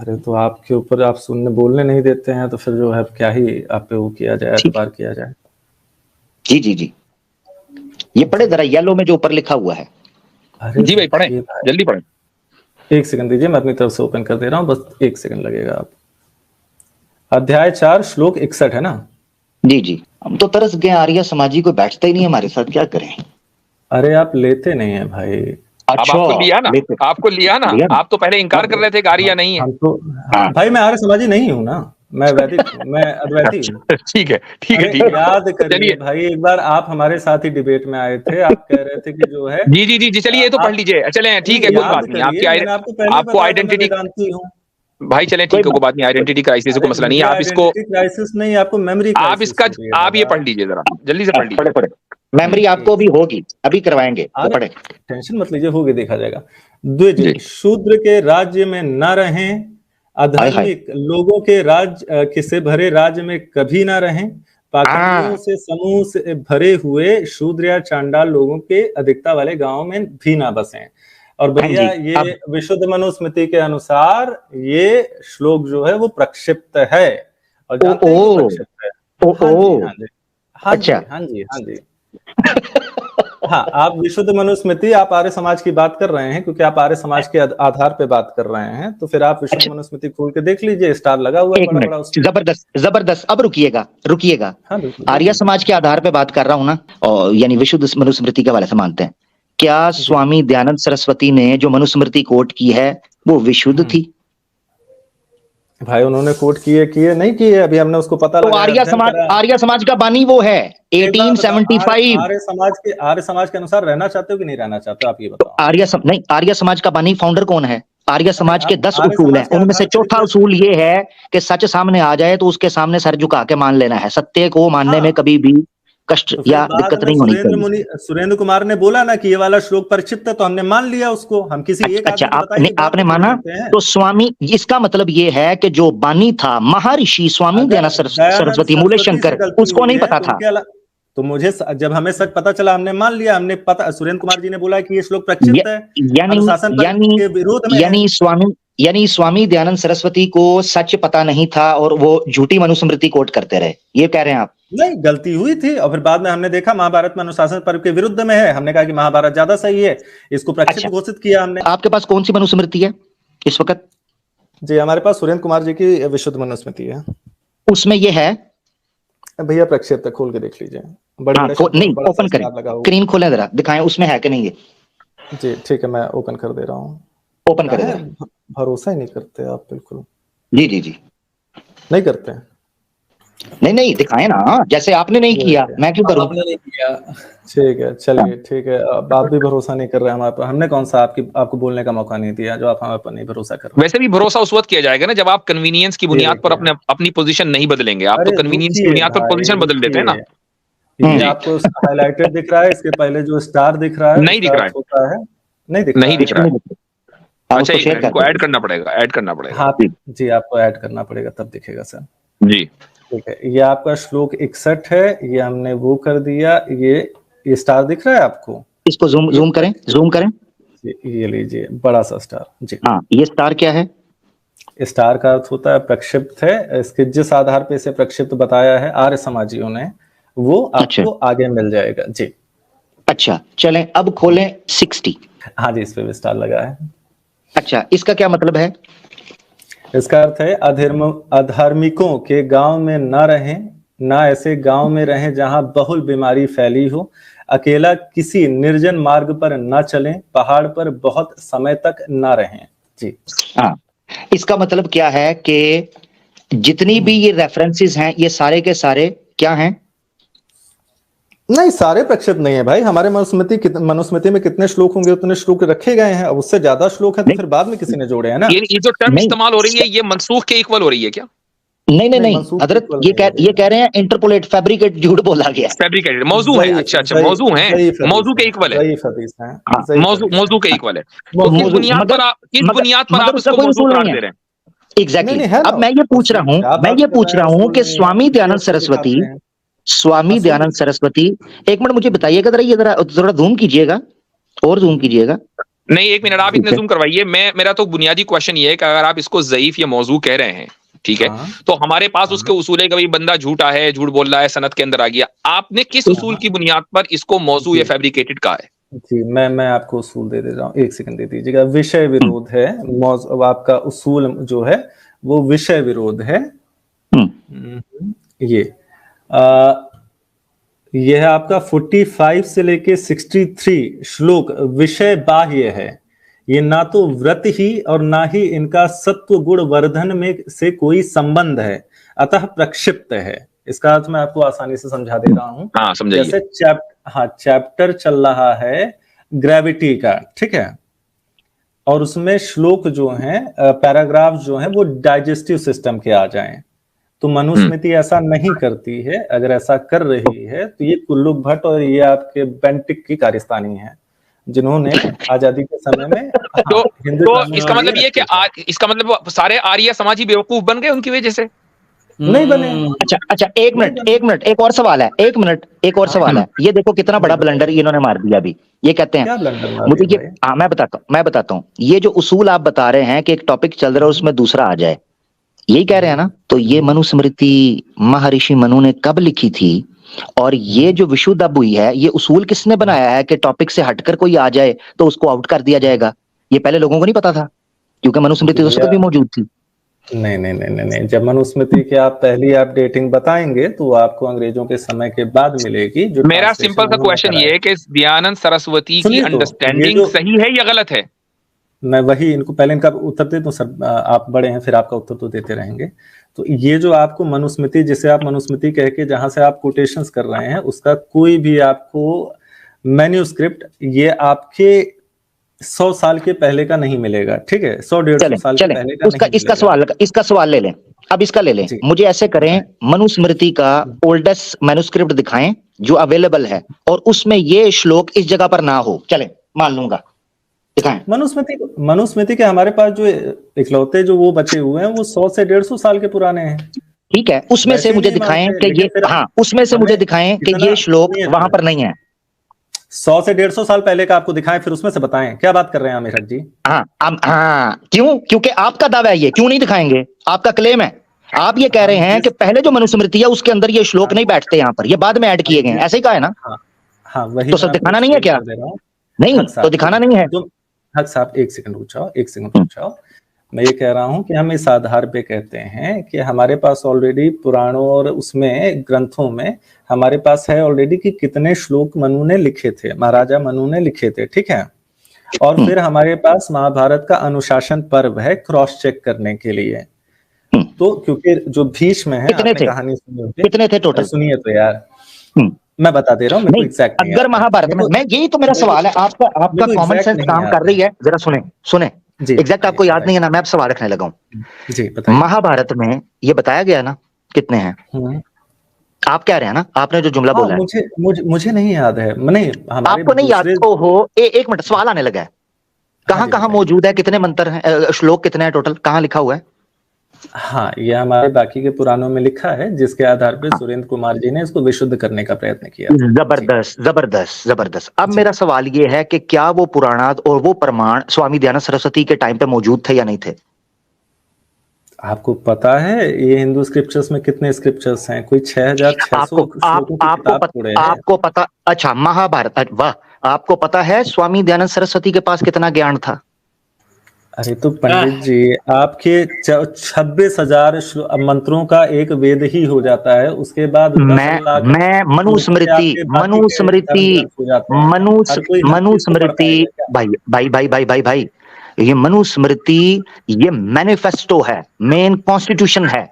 अरे तो आपके ऊपर, आप बोलने नहीं देते हैं, तो फिर जो है क्या ही आप पे वो किया जाए, एतबार किया जाए। जी, ये पढ़े जरा, येलो में जो ऊपर लिखा हुआ है। जी भाई पढ़ें, जल्दी पढ़ें। 1 सेकंड दीजिए, मैं अपनी तरफ से ओपन कर दे रहा हूँ, बस 1 सेकंड लगेगा। आप अध्याय 4 श्लोक 61 है ना? जी, हम तो तरस गए, आर्य समाजी को बैठता ही नहीं हमारे साथ, क्या करें? अरे आप लेते नहीं है भाई। अच्छा, आपको लिया ना, आप तो पहले इनकार कर रहे थे कि आर्य नहीं है। भाई मैं आर्य समाजी नहीं हूँ ना, मैं वैदिक हूँ, मैं अद्वैती हूँ। ठीक है अरे याद करिए भाई, एक बार आप हमारे साथ ही डिबेट में आए थे, आप कह रहे थे कि जो है जी जी जी जी, चलिए ये तो पढ़ लीजिए, चले ठीक है, कोई बात नहीं, करिए, मैंने आपको पहले आपको बताया था मैं आइडेंटिटी, वेदांती हूँ। भाई चले ठीक है, कोई बात नहीं, आइडेंटिटी क्राइसिस को मसला नहीं है, आप इसको, क्राइसिस नहीं, आपको मेमोरी आप क्राइसिस इसका, हो रही है आप ये दादा। पढ़ लीजिए जरा, जल्दी से पढ़ लीजिए। पढ़े मेमोरी आपको भी होगी, अभी करवाएंगे, तो पढ़े। टेंशन मत लीजिए, होगी, देखा जाएगा। द्विज, शूद्र के राज्य में न रहें, अधार्मिक लोगों के राज्य से भरे राज्य में कभी ना रहें, पाखंडियों से समूह से भरे हुए शूद्र या चांडाल लोगों के अधिकता वाले गांव में भी ना बसें। और भैया ये विशुद्ध मनुस्मृति के अनुसार ये श्लोक जो है वो प्रक्षिप्त है, और जानते हैं कि प्रक्षिप्त है। हाँ जी, हाँ जी, हाँ जी। हाँ, आप विशुद्ध मनुस्मृति, आप आर्य समाज की बात कर रहे हैं, क्योंकि आप आर्य समाज के आधार पे बात कर रहे हैं, तो फिर आप विशुद्ध मनुस्मृति खोल के देख लीजिए, स्टार लगा हुआ है बड़ा बड़ा। जबरदस्त जबरदस्त। अब रुकिएगा। हाँ, आर्य समाज के आधार पे बात कर रहा हूं ना, और यानी विशुद्ध मनुस्मृति के हवाले से मानते हैं। क्या स्वामी दयानंद सरस्वती ने जो मनुस्मृति कोट की है वो विशुद्ध थी? भाई उन्होंने कोट किए नहीं किए, अभी हमने उसको पता तो आर्य समाज का बानी वो है 1875। आर्य समाज के अनुसार रहना चाहते हो कि नहीं रहना चाहते हो, आप ये बताओ। आर्य समाज का बानी फाउंडर कौन है? आर्य समाज के 10 उसूल हैं, उनमें से चौथा उसूल ये है कि सच सामने आ जाए तो उसके सामने सर झुका के मान लेना है। सत्य को मानने में कभी भी कष्ट या दिक्कत नहीं होनी चाहिए। सुरेंद्र कुमार ने बोला ना कि ये वाला श्लोक परिचित है, तो हमने मान लिया उसको। हम किसी एक आपने माना, तो स्वामी, इसका मतलब ये है कि जो बानी था महर्षि स्वामी दयानंद सरस्वती मूले शंकर, उसको नहीं पता था। तो मुझे जब हमें सच पता चला, हमने मान लिया, हमने पता, सुरेंद्र कुमार जी ने बोला कि ये श्लोक प्रक्षिप्त है, यानी स्वामी दयानंद सरस्वती को सच पता नहीं था और वो झूठी मनुस्मृति कोट करते रहे, ये कह रहे हैं आप? नहीं, गलती हुई थी, और फिर बाद में हमने देखा महाभारत में अनुशासन पर्व के विरुद्ध में है, हमने कहा कि महाभारत ज्यादा सही है, इसको प्रक्षिप्त घोषित किया हमने। आपके पास कौन सी मनुस्मृति है इस वक्त? जी, हमारे पास सुरेंद्र कुमार जी की विशुद्ध मनुस्मृति है। उसमें ये है भैया, प्रक्षिप्त खोल के देख लीजिए। नहीं, ओपन करें, स्क्रीन खोलें जरा, दिखाएं उसमें है कि नहीं है। जी ठीक है, मैं ओपन कर दे रहा हूँ। ओपन करें। भरोसा ही नहीं करते आप, बिल्कुल। जी नहीं करते। नहीं दिखाएं ना, जैसे आपने नहीं किया, मैं क्यों करूं? आपने नहीं किया। ठीक है, चलिए ठीक है। अब आप भी भरोसा नहीं कर रहे हैं हमारे पर, हमने कौन सा आपको बोलने का मौका नहीं दिया जो आप हमारे पर नहीं भरोसा कर रहे। वैसे भी भरोसा उस वक्त किया जाएगा ना जब आप कन्वीनियंस की बुनियाद पर अपनी पोजीशन नहीं बदलेंगे। आप तो कन्वीनियंस की बुनियाद पर पोजीशन बदल देते हैं ना। ये आपको हाईलाइटेड दिख रहा है, इसके पहले जो स्टार दिख रहा है नहीं दिख रहा है, नहीं दिख रहा है। अच्छा, इनको ऐड करना पड़ेगा। हाँ जी, आपको ऐड करना पड़ेगा, तब दिखेगा सर। जी ठीक है, ये आपका श्लोक 61 है, ये हमने वो कर दिया। ये स्टार दिख रहा है आपको? इसको जूम करें। ये लीजिए, बड़ा सा स्टार जी। हाँ, ये स्टार क्या है? स्टार का अर्थ होता है प्रक्षिप्त है। इसके जिस आधार पे इसे प्रक्षिप्त बताया है आर्य समाजियों ने, वो आपको आगे मिल जाएगा जी। अच्छा, चलें अब खोलें 60। हाँ जी, इस पे भी स्टार लगा है। अच्छा, इसका क्या मतलब है? इसका अर्थ है अधार्मिकों के गांव में न रहें, ना ऐसे गांव में रहें जहां बहुल बीमारी फैली हो, अकेला किसी निर्जन मार्ग पर न चलें, पहाड़ पर बहुत समय तक न रहें जी। हाँ, इसका मतलब क्या है कि जितनी भी ये रेफरेंसेस हैं, ये सारे के सारे क्या हैं? नहीं, सारे प्रक्षिप्त नहीं है भाई। हमारे मनुस्मृति में कितने श्लोक होंगे उतने श्लोक रखे गए हैं, अब उससे ज्यादा श्लोक है तो फिर बाद में किसी ने जोड़े हैं ना। ये जो टर्म इस्तेमाल हो रही है, ये मनसूख के इक्वल हो रही है क्या? नहीं हजरत, ये कह रहे हैं इंटरपोलेट, फैब्रिकेट, झूठ बोला गया। फैब्रिकेटेड मौजू है। अच्छा, मौजू है, मौजू के इक्वल है, मौजू के इक्वल है। तो किस बुनियाद पर आप उसको मौजू करार दे रहे हैं? एग्जैक्टली। अब मैं ये पूछ रहा हूँ कि स्वामी दयानंद सरस्वती, एक मिनट मुझे बताइएगा जरा, ये जरा जूम कीजिएगा, और जूम कीजिएगा। नहीं, एक मिनट, आप इतने जूम करवाइए। मेरा तो बुनियादी क्वेश्चन ये है कि अगर आप इसको ज़ईफ या मौजू कह रहे हैं, ठीक है, तो हमारे पास उसके उसूल है कि भाई बंदा झूठा है, झूठ बोल रहा है, सनद के अंदर आ गया। आपने किस उसूल की बुनियाद पर इसको मौजू या फैब्रिकेटेड कहा है? जी, मैं आपको उसूल दे रहा हूँ, एक सेकंड दे दीजिएगा। विषय विरोध है, आपका उसूल जो है वो विषय विरोध है। यह है आपका 45 से लेके 63 श्लोक विषय बाह्य है। ये ना तो व्रत ही और ना ही इनका सत्व गुण वर्धन में से कोई संबंध है। अतः प्रक्षिप्त है। इसका अर्थ मैं आपको आसानी से समझा दे रहा हूँ। हाँ समझाइए। जैसे चैप्टर चल रहा है ग्रेविटी का, ठीक है, और उसमें श्लोक जो हैं, पैराग्राफ जो हैं, वो डाइजेस्टिव सिस्टम के आ जाएं, तो मनुस्मृति ऐसा नहीं करती है। अगर ऐसा कर रही है तो ये कुल्लुक भट्ट और ये आपके बेंटिक की कारस्तानी है, जिन्होंने आजादी के समय में तो इसका मतलब ये कि इसका मतलब सारे आर्य समाजी बेवकूफ बन गए उनकी वजह से? नहीं बने। अच्छा, एक मिनट, एक और सवाल है, एक और सवाल है। ये देखो कितना बड़ा ब्लंडर इन्होंने मार दिया अभी। ये कहते हैं मुझे ये, मैं बताता हूँ, ये जो उसूल आप बता रहे हैं कि एक टॉपिक चल रहा है उसमें दूसरा आ जाए, यही कह रहे हैं ना? तो ये मनुस्मृति महर्षि मनु ने कब लिखी थी, और ये जो विशुद्ध अब हुई है, ये उसूल किसने बनाया है कि टॉपिक से हटकर कोई आ जाए तो उसको आउट कर दिया जाएगा? ये पहले लोगों को नहीं पता था, क्योंकि मनुस्मृति तो उसको भी मौजूद थी। नहीं, जब मनुस्मृति की आप पहली अपडेटिंग बताएंगे तो आपको अंग्रेजों के समय के बाद मिलेगी। जो मेरा सिंपल सा क्वेश्चन ये है कि दयानंद सरस्वती की अंडरस्टैंडिंग सही है या गलत है? मैं वही इनको पहले इनका उत्तर दे दूं सर, आप बड़े हैं, फिर आपका उत्तर तो देते रहेंगे। तो ये जो आपको मनुस्मृति, जिसे आप मनुस्मृति कह के जहां से आप कोटेशंस कर रहे हैं, उसका कोई भी आपको मैन्यूस्क्रिप्ट ये आपके 100 साल के पहले का नहीं मिलेगा, ठीक है? 100-150 साल के पहले का नहीं। इसका सवाल ले लें, अब इसका ले लें। मुझे ऐसे करें, मनुस्मृति का ओल्डेस्ट मैन्यूस्क्रिप्ट दिखाएं जो अवेलेबल है, और उसमें ये श्लोक इस जगह पर ना हो, चले मान लूंगा, दिखाएं। मनुस्मृति के हमारे पास जो इकलौते जो वो बचे हुए हैं, वो 100 से 150 साल के पुराने हैं। ठीक है, उसमें से मुझे दिखाएं कि ये, हाँ, उसमें से मुझे दिखाएं कि ये श्लोक वहां पर नहीं है। 100 से 150 साल पहले का आपको दिखाएं, फिर उसमें से बताएं। क्या बात कर रहे हैं आमिर हक जी? हाँ, क्यों? क्योंकि आपका दावा है, ये क्यों नहीं दिखाएंगे? आपका क्लेम है, आप ये कह रहे हैं कि पहले जो मनुस्मृति है उसके अंदर ये श्लोक नहीं बैठते, यहाँ पर ये बाद में ऐड किए गए, ऐसे ही कहा है ना? हाँ, वही तो सब दिखाना नहीं है क्या? नहीं, तो दिखाना नहीं है। हक साहब एक सेकंड रुक जाओ। मैं ये कह रहा हूं कि हम इस आधार पे कहते हैं कि हमारे पास ऑलरेडी पुराणों और उसमें ग्रंथों में हमारे पास है ऑलरेडी कि कितने श्लोक मनु ने लिखे थे, महाराजा मनु ने लिखे थे, ठीक है? और फिर हमारे पास महाभारत का अनुशासन पर्व है क्रॉस चेक करने के लिए। तो क्योंकि जो भीष्म है, आपने कहानी सुनी होगी, कितने थे टोटल? सुनिए तो यार, मैं बता दे रहा हूँ, मेरे को एग्जैक्ट अगर महाभारत में, मैं यही तो मेरा सवाल है, आपका कॉमन सेंस काम कर रही है, जरा सुने एग्जैक्ट आपको याद नहीं है ना, मैं अब सवाल रखने लगा हूँ जी। बताइए। महाभारत में ये बताया गया ना कितने हैं? आप कह रहे हैं ना, आपने जो जुमला बोला है, मुझे नहीं याद है। नहीं, आपको नहीं याद? ओहो, एक मिनट, सवाल आने लगा है। कहाँ मौजूद है, कितने मंत्र हैं, श्लोक कितने हैं टोटल, कहाँ लिखा हुआ है? हाँ, ये हमारे बाकी के पुराणों में लिखा है, जिसके आधार पर सुरेंद्र कुमार जी ने इसको विशुद्ध करने का प्रयत्न किया। जबरदस्त। अब मेरा सवाल ये है कि क्या वो पुराणाद और वो प्रमाण स्वामी दयानंद सरस्वती के टाइम पे मौजूद थे या नहीं थे? आपको पता है ये हिंदू स्क्रिप्चर्स में कितने स्क्रिप्चर्स हैं? कोई 6600 आपको पता? अच्छा, महाभारत, वाह, आपको पता है स्वामी दयानंद सरस्वती के पास कितना ज्ञान था? अरे तो पंडित जी, आपके 26,000 मंत्रों का एक वेद ही हो जाता है, उसके बाद मैं मनुस्मृति भाई, ये मनुस्मृति ये मैनिफेस्टो है, मेन कॉन्स्टिट्यूशन है।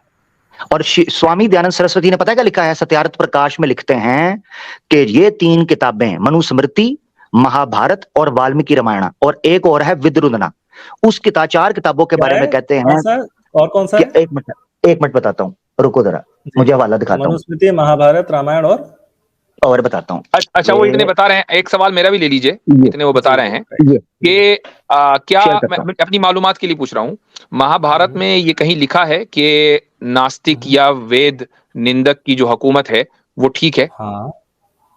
और स्वामी दयानंद सरस्वती ने पता है क्या लिखा है? सत्यार्थ प्रकाश में लिखते हैं कि ये 3 किताबें, मनुस्मृति, महाभारत और वाल्मीकि रामायण, और एक और है विद्रुदना, उस 4 किताबों के बारे में कहते हैं। और कौन सा? एक मिनट बताता हूँ, रुको जरा, मुझे हवाला दिखाता हूँ। मनुस्मृति, महाभारत, रामायण और बताता हूँ। अच्छा, वो इतने बता रहे हैं, एक सवाल मेरा भी ले लीजिए, इतने वो बता रहे हैं कि क्या, मैं अपनी मालूमात के लिए पूछ रहा हूँ, महाभारत में ये कहीं लिखा है कि नास्तिक या वेद निंदक की जो हुकूमत है वो ठीक है? हाँ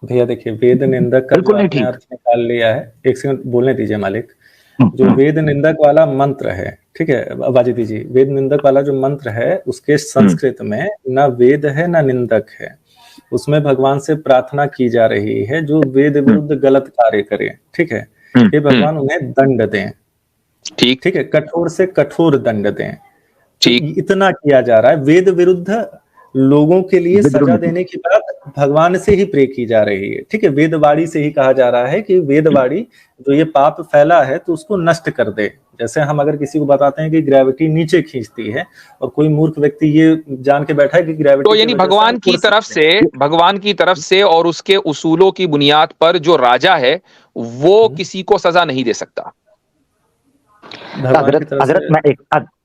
भैया, देखिए, वेद निंदक का जो आपने अर्थ निकाल लिया है, एक सेकंड बोलने दीजिए मालिक। जो वेद निंदक वाला मंत्र है, ठीक है वाजिदी जी, वेद निंदक वाला जो मंत्र है, उसके संस्कृत में ना वेद है ना निंदक है। उसमें भगवान से प्रार्थना की जा रही है जो वेद विरुद्ध गलत कार्य करे, ठीक है, ये भगवान उन्हें दंड दें, ठीक है, कठोर से कठोर दंड दें, ठीक, इतना किया जा रहा है। वेद विरुद्ध लोगों के लिए सजा देने की बात भगवान से ही प्रे की जा रही है, ठीक है। वेदवाणी से ही कहा जा रहा है कि वेदवाणी जो ये पाप फैला है तो उसको नष्ट कर दे। जैसे हम अगर किसी को बताते हैं कि ग्रेविटी नीचे खींचती है और कोई मूर्ख व्यक्ति ये जान के बैठा है कि ग्रेविटी, तो यानी भगवान की तरफ से और उसके उसूलों की बुनियाद पर जो राजा है वो किसी को सजा नहीं दे सकता।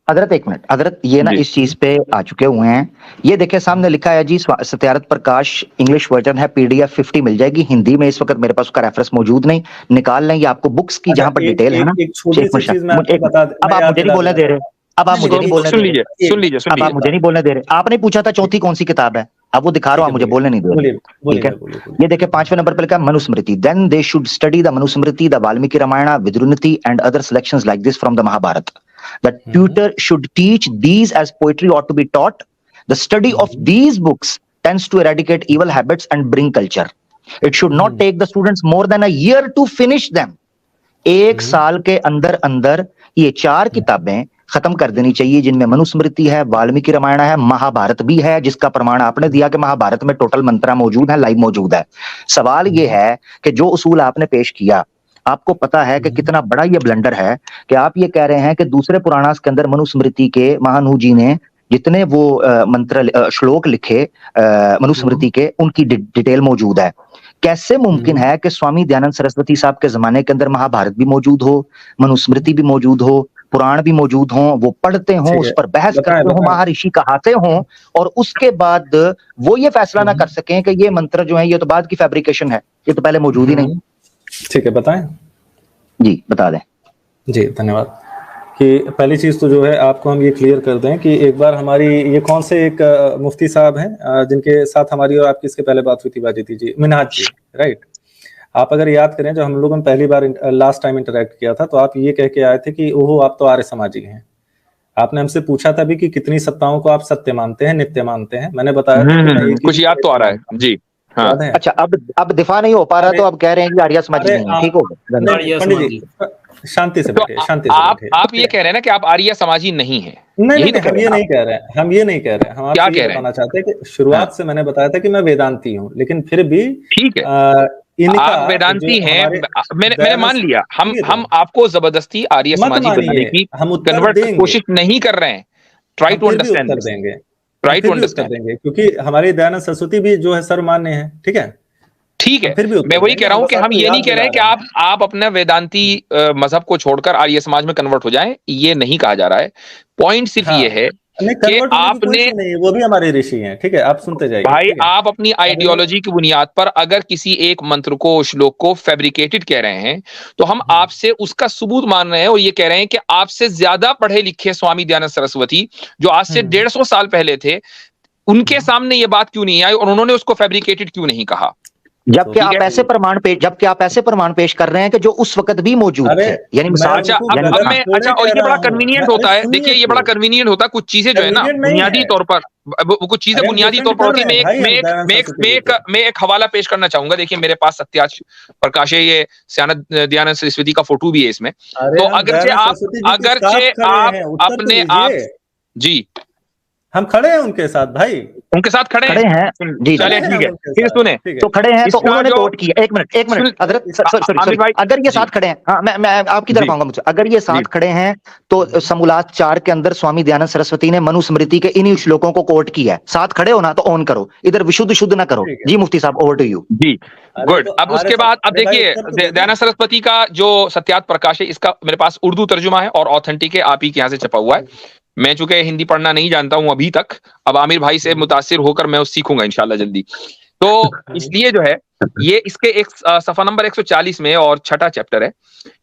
हजरत एक मिनट, हजरत ये ना इस चीज पे आ चुके हुए हैं। ये देखे सामने लिखा है जी, सत्यारथ प्रकाश इंग्लिश वर्जन है, पीडीएफ 50 मिल जाएगी। हिंदी में इस वक्त मेरे पास उसका रेफरेंस मौजूद नहीं, निकाल लें। ये आपको बुक्स की जहां पर डिटेल है ना। अब आप मुझे नहीं बोलने दे रहे, अब आप मुझे नहीं बोलने दे रहे, सुन लीजिए अब आप मुझे नहीं बोलने दे रहे। आपने पूछा था चौथी कौन सी किताब है, अब वो दिखा रहा हूं, आप मुझे बोलने नहीं दे रहे, ठीक है। ये देखिए 5वें नंबर पर लिखा है Manusmriti. Then they should study the Manusmriti, the Valmiki Ramayana, Vidurniti and other selections like this from the Mahabharata. The tutor should teach these as poetry ought to be taught. The study of these books tends to eradicate evil habits and bring culture. It should not take the students more than a year to finish them. एक साल के अंदर अंदर ये 4 किताबें खत्म कर देनी चाहिए, जिनमें मनुस्मृति है, वाल्मीकि रामायण है, महाभारत भी है, जिसका प्रमाण आपने दिया कि महाभारत में टोटल मंत्रा मौजूद है, लाइव मौजूद है। सवाल ये है कि जो उसूल आपने पेश किया, आपको पता है कि कितना बड़ा ये ब्लंडर है कि आप ये कह रहे हैं कि दूसरे पुराणास के अंदर मनुस्मृति के महानु जी ने जितने वो मंत्र श्लोक लिखे मनुस्मृति के, उनकी डिटेल मौजूद है। कैसे मुमकिन है कि स्वामी दयानंद सरस्वती साहब के जमाने के अंदर महाभारत भी मौजूद हो, मनुस्मृति भी मौजूद हो, पुराण भी मौजूद हो, वो पढ़ते हों, उस पर बहस करते हों, महर्षि कहाते हों, और उसके बाद वो ये फैसला ना कर सकें कि ये मंत्र जो है ये तो बाद की फैब्रिकेशन है, ये तो पहले मौजूद ही नहीं। ठीक है, बताएं जी, बता दें जी। धन्यवाद। कि पहली चीज तो जो है आपको हम ये क्लियर कर दें कि एक बार हमारी ये कौन से एक मुफ्ती साहब हैं जिनके साथ हमारी और आपकी इसके पहले बात हुई थी बाजीती जी, मिन्हाज जी, राइट। आप अगर याद करें जब हम लोगों ने पहली बार लास्ट टाइम इंटरेक्ट किया था तो आप ये कह के आए थे कि ओहो आप तो आर्य समाजी हैं। आपने हमसे पूछा था भी कि कितनी सत्ताओं को आप सत्य मानते हैं, नित्य मानते हैं। मैंने बताया कुछ याद तो आ रहा है जी। हाँ। अच्छा, अब दिफा नहीं हो पा रहा तो अब कह रहे हैं कि आर्य समाजी नहीं है, ठीक हो गया। पंडित जी शांति से बैठे, शांति से बैठे। आप ये कह रहे हैं ना कि आप आर्य समाजी नहीं हैं? नहीं, हम ये नहीं कह रहे हैं, हम ये नहीं कह रहे हैं। हम आपको ये बताना चाहते हैं कि शुरुआत से मैंने बताया था कि मैं वेदांती हूँ, लेकिन फिर भी ठीक है आप वेदांती हैं, मैंने मान लिया। हम आपको जबरदस्ती आर्य समाजी बनाने की कन्वर्ट कोशिश नहीं कर रहे हैं। ट्राई टू अंडरस्टैंड देंगे, ट्राई टू अंडरस्टैंड देंगे, क्योंकि हमारे दयानंद सरस्वती भी जो है सर्वमान्य है, ठीक है। ठीक है, मैं वही कह रहा हूं कि हम ये नहीं कह रहे हैं कि आप अपना वेदांती मजहब को छोड़कर आर्य समाज में कन्वर्ट हो जाएं, ये नहीं कहा जा रहा है। पॉइंट सिर्फ ये है कि आपने नहीं, वो भी हमारे ऋषि हैं, ठीक है, आप सुनते जाइए भाई। आप अपनी आइडियोलॉजी की बुनियाद पर अगर किसी एक मंत्र को, श्लोक को फैब्रिकेटेड कह रहे हैं तो हम आपसे उसका सबूत मान रहे हैं और ये कह रहे हैं कि आपसे ज्यादा पढ़े लिखे स्वामी दयानंद सरस्वती जो आज से 150 साल पहले थे, उनके सामने ये बात क्यों नहीं आई और उन्होंने उसको फैब्रिकेटेड क्यों नहीं कहा? जबकि आप ऐसे प्रमाण पेश कर रहे हैं कि जो उस वक्त भी मौजूद थे। यानी और ये बड़ा कन्वीनियंट होता है। देखिए ये बड़ा कन्वीनियंट होता है, कुछ चीजें जो है ना बुनियादी तौर पर, कुछ चीजें बुनियादी तौर पर होती है। मैं एक हवाला पेश करना चाहूंगा। देखिए मेरे पास सत्यार्थ प्रकाश है, ये दयानंद सरस्वती का फोटो भी है इसमें। तो अगरचे आप अपने आप जी, हम खड़े हैं उनके साथ भाई, उनके साथ खड़े हैं जी, चलिए ठीक है। फिर सुने तो खड़े हैं तो उन्होंने कोट किया। एक मिनट अगर ये साथ खड़े हैं, हाँ मैं आपकी तरफ आऊंगा मुझे, अगर ये साथ खड़े हैं तो समूलात 4 के अंदर स्वामी दयानंद सरस्वती ने मनुस्मृति के इन्हीं श्लोकों को कोट किया है। साथ खड़े हो ना तो ऑन करो, इधर विशुद्ध शुद्ध ना करो जी। मुफ्ती साहब ओवर टू यू जी। गुड। अब उसके बाद अब देखिए दयानंद सरस्वती का जो सत्यार्थ प्रकाश है, इसका मेरे पास उर्दू तर्जुमा है और ऑथेंटिक है, आप ही के यहाँ से छपा हुआ है। मैं चूंकि हिंदी पढ़ना नहीं जानता हूं अभी तक, अब आमिर भाई से मुतासिर होकर मैं उस सीखूंगा इंशाल्लाह जल्दी। तो इसलिए जो है ये इसके एक सफा नंबर 140 में और 6ठा चैप्टर है,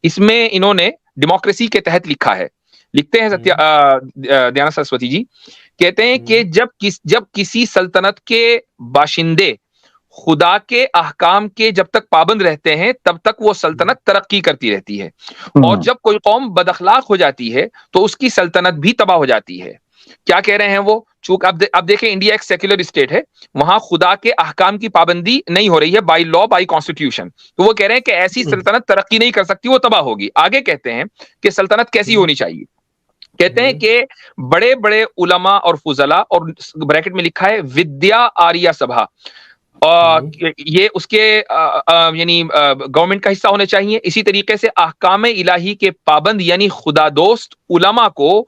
इसमें इन्होंने डेमोक्रेसी के तहत लिखा है। लिखते हैं दयानंद सरस्वती जी, कहते हैं कि जब किसी सल्तनत के बाशिंदे खुदा के अहकाम के जब तक पाबंद रहते हैं तब तक वो सल्तनत तरक्की करती रहती है, और जब कोई कौम बदअखलाक हो जाती है तो उसकी सल्तनत भी तबाह हो जाती है। क्या कह रहे हैं वो? चूंकि अब देखें इंडिया एक सेक्युलर स्टेट है, वहां खुदा के अहकाम की पाबंदी नहीं हो रही है बाय लॉ, बाय कॉन्स्टिट्यूशन। तो वो कह रहे हैं कि ऐसी सल्तनत तरक्की नहीं कर सकती, वो तबाह होगी। आगे कहते हैं कि सल्तनत कैसी होनी चाहिए। कहते हैं कि बड़े बड़े उलमा और फुजला, और ब्रैकेट में लिखा है विद्या आर्य सभा, और ये उसके यानी गवर्नमेंट का हिस्सा होने चाहिए। इसी तरीके से अहकाम इलाही के पाबंद यानी खुदा दोस्त उलमा को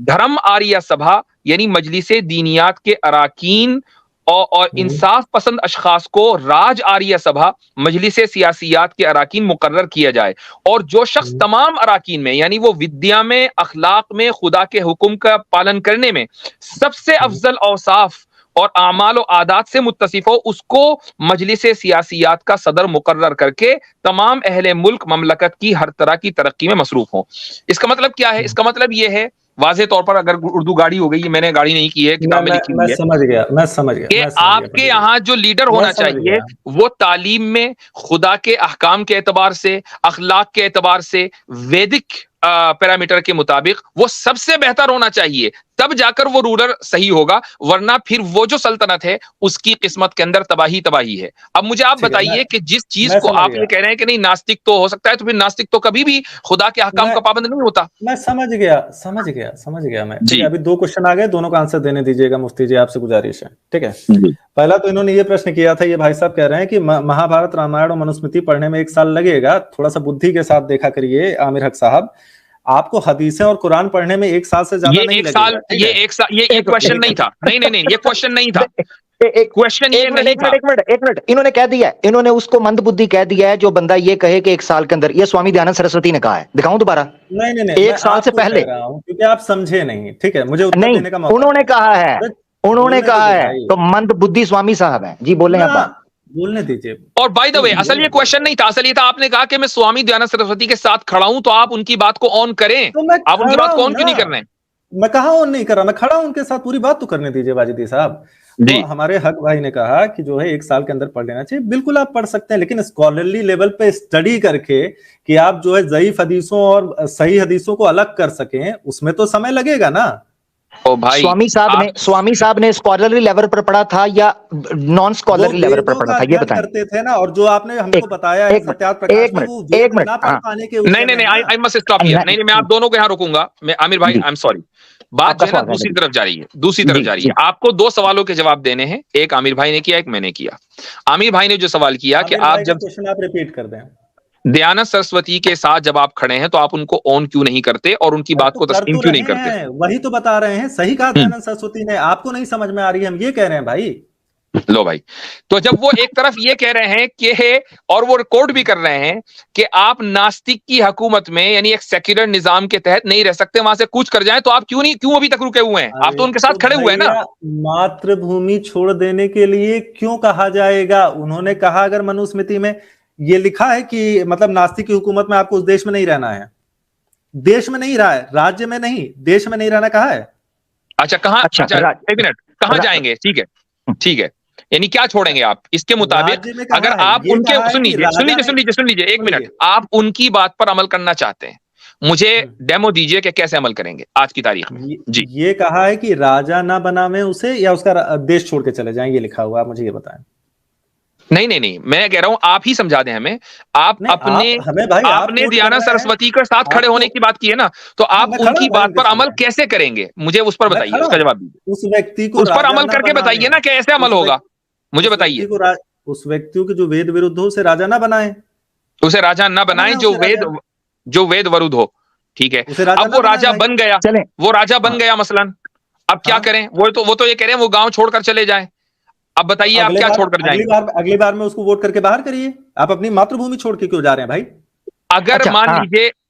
धर्म आरिया सभा यानी मजलिसे दीनियात के अराकीन और इंसाफ पसंद अशखास को राज आरिया सभा मजलिसे सियासियात के अराकीन मुकर्रर किया जाए। और जो शख्स तमाम अराकीन में यानी वो विद्या में, अखलाक में, खुदा के हुक्म का पालन करने में सबसे अफजल औसाफ और आमाल और आदात से मुत्तसिफ हो, उसको मजलिस सियासियात का सदर मुकर्रर करके तमाम अहले मुल्क ममलकत की हर तरह की तरक्की में मसरूफ हो। इसका मतलब क्या है? इसका मतलब ये है वाज़े तौर पर, अगर उर्दू गाड़ी हो गई, मैंने गाड़ी नहीं की है, किताब में लिखी हुई है। मैं समझ गया कि आपके यहाँ जो लीडर होना चाहिए वो तालीम में, खुदा के अहकाम के एतबार से, अखलाक के एतबार से, वैदिक पैरामीटर के मुताबिक वो सबसे बेहतर होना चाहिए, तब जाकर वो रूलर सही होगा। वरना फिर वो जो सल्तनत है उसकी किस्मत के अंदर तबाही है। अब मुझे आप बताइए कि जिस चीज को आप ये कह रहे हैं कि नहीं नास्तिक तो हो सकता है, तो फिर नास्तिक तो कभी भी खुदा के अहकाम का पाबंद नहीं होता। मैं समझ गया मैं जी। अभी 2 क्वेश्चन आ गए, दोनों का आंसर देने दीजिएगा मुफ्ती जी, आपसे गुजारिश है, ठीक है। पहला तो इन्होंने ये प्रश्न किया था, ये भाई साहब कह रहे हैं कि महाभारत, रामायण और मनुस्मृति पढ़ने में 1 साल लगेगा, थोड़ा सा बुद्धि के साथ देखा करिए आमिर हक साहब, आपको हदीसें और कुरान पढ़ने में 1 साल से ज्यादा नहीं लगेगा। ये क्वेश्चन नहीं था। नहीं, ये क्वेश्चन नहीं था। क्वेश्चन ये नहीं था। एक मिनट, इन्होंने कह दिया है, इन्होंने उसको मंदबुद्धि कह दिया है जो बंदा ये कहे कि 1 साल के अंदर। ये स्वामी दयानंद सरस्वती ने कहा है, दिखाऊं दोबारा? नहीं 1 साल से पहले, क्योंकि आप समझे नहीं, ठीक है, मुझे उत्तर देने का मौका। उन्होंने कहा है, तो मंदबुद्धि स्वामी साहब हैं जी, बोले आप, बोलने दीजिए। और बाय द वे, असल ये क्वेश्चन नहीं था, असल ये था आपने कहा कि मैं स्वामी दयानंद सरस्वती के साथ खड़ा हूं, तो आप उनकी बात को ऑन करें। तो आप उनकी बात को ऑन क्यों नहीं कर रहे हैं? मैं कहा ऑन नहीं कर रहा, मैं खड़ा हूं उनके साथ, पूरी बात तो करने दीजिए वाजिदी साहब। तो हमारे हक भाई ने कहा कि जो है 1 साल के अंदर पढ़ लेना चाहिए, बिल्कुल आप पढ़ सकते हैं, लेकिन स्कॉलरली लेवल पे स्टडी करके कि आप जो है ज़ईफ हदीसों और सही हदीसों को अलग कर सकें, उसमें तो समय लगेगा ना। ओ भाई, स्वामी साहब ने स्कॉलरली लेवल पर पढ़ा था या नॉन स्कॉलरली लेवल पर पढ़ा था, ये बताएं। करते थे ना, और जो आपने हमको बताया एक मिनट, नहीं, आई मस्ट स्टॉप हियर। नहीं, मैं आप दोनों को यहाँ रोकूंगा। मैं आमिर भाई, आई एम सॉरी, बात जो है ना दूसरी तरफ जा रही है। आपको 2 सवालों के जवाब देने हैं, एक आमिर भाई ने किया, एक मैंने किया। आमिर भाई ने जो सवाल किया कि आप जब क्वेश्चन आप रिपीट कर दें, दयानंद सरस्वती के साथ जब आप खड़े हैं तो आप उनको ऑन क्यों नहीं करते और उनकी बात को तस्लीम क्यों नहीं करते? वही तो बता रहे हैं, सही कहा दयानंद सरस्वती ने, आपको नहीं समझ में आ रही है, हम ये कह रहे हैं भाई। लो भाई, तो जब वो एक तरफ ये कह रहे हैं कि, और वो रिकॉर्ड भी कर रहे हैं कि आप नास्तिक की हुकूमत में यानी एक सेक्युलर निजाम के तहत नहीं रह सकते, वहां से कूच कर जाएं, तो आप क्यों अभी तक रुके हुए हैं? आप तो उनके साथ खड़े हुए हैं ना। मातृभूमि छोड़ देने के लिए क्यों कहा जाएगा? उन्होंने कहा अगर मनुस्मृति में ये लिखा है कि मतलब नास्तिक की हुकूमत में आपको उस देश में नहीं रहना है, देश में नहीं रहा है, राज्य में नहीं, देश में नहीं रहना कहा है। अच्छा, कहाँ? एक मिनट, कहाँ जाएंगे? ठीक है, यानी क्या छोड़ेंगे आप? इसके मुताबिक अगर आप उनके, सुन लीजिए 1 मिनट, आप उनकी बात पर अमल करना चाहते हैं, मुझे डेमो दीजिए कि कैसे अमल करेंगे आज की तारीख में। जी, ये कहा है कि राजा ना बनावे उसे या उसका देश छोड़ के चले जाएं, ये लिखा हुआ, आप मुझे ये बताएं। नहीं, मैं कह रहा हूं आप ही समझा दें हमें। आपने दयानंद सरस्वती के साथ खड़े होने की बात की है ना, तो आप उनकी बात पर अमल कैसे करेंगे? मुझे उस पर बताइए, उसका जवाब दीजिए। उस व्यक्ति को उस पर अमल करके बताइए ना, कैसे अमल होगा, मुझे बताइए। उस व्यक्ति को जो वेद विरुद्ध हो उसे राजा ना बनाए, उसे राजा ना बनाए जो वेद विरुद्ध हो, ठीक है। अब वो राजा बन गया, मसलन अब क्या करें? वो तो ये कह रहे हैं वो गांव छोड़कर चले जाएं। अब बताइए आप क्या छोड़कर जाएंगे? अगली बार में उसको वोट करके बाहर करिए। आप अपनी मातृभूमि छोड़ के क्यों जा रहे हैं भाई? अगर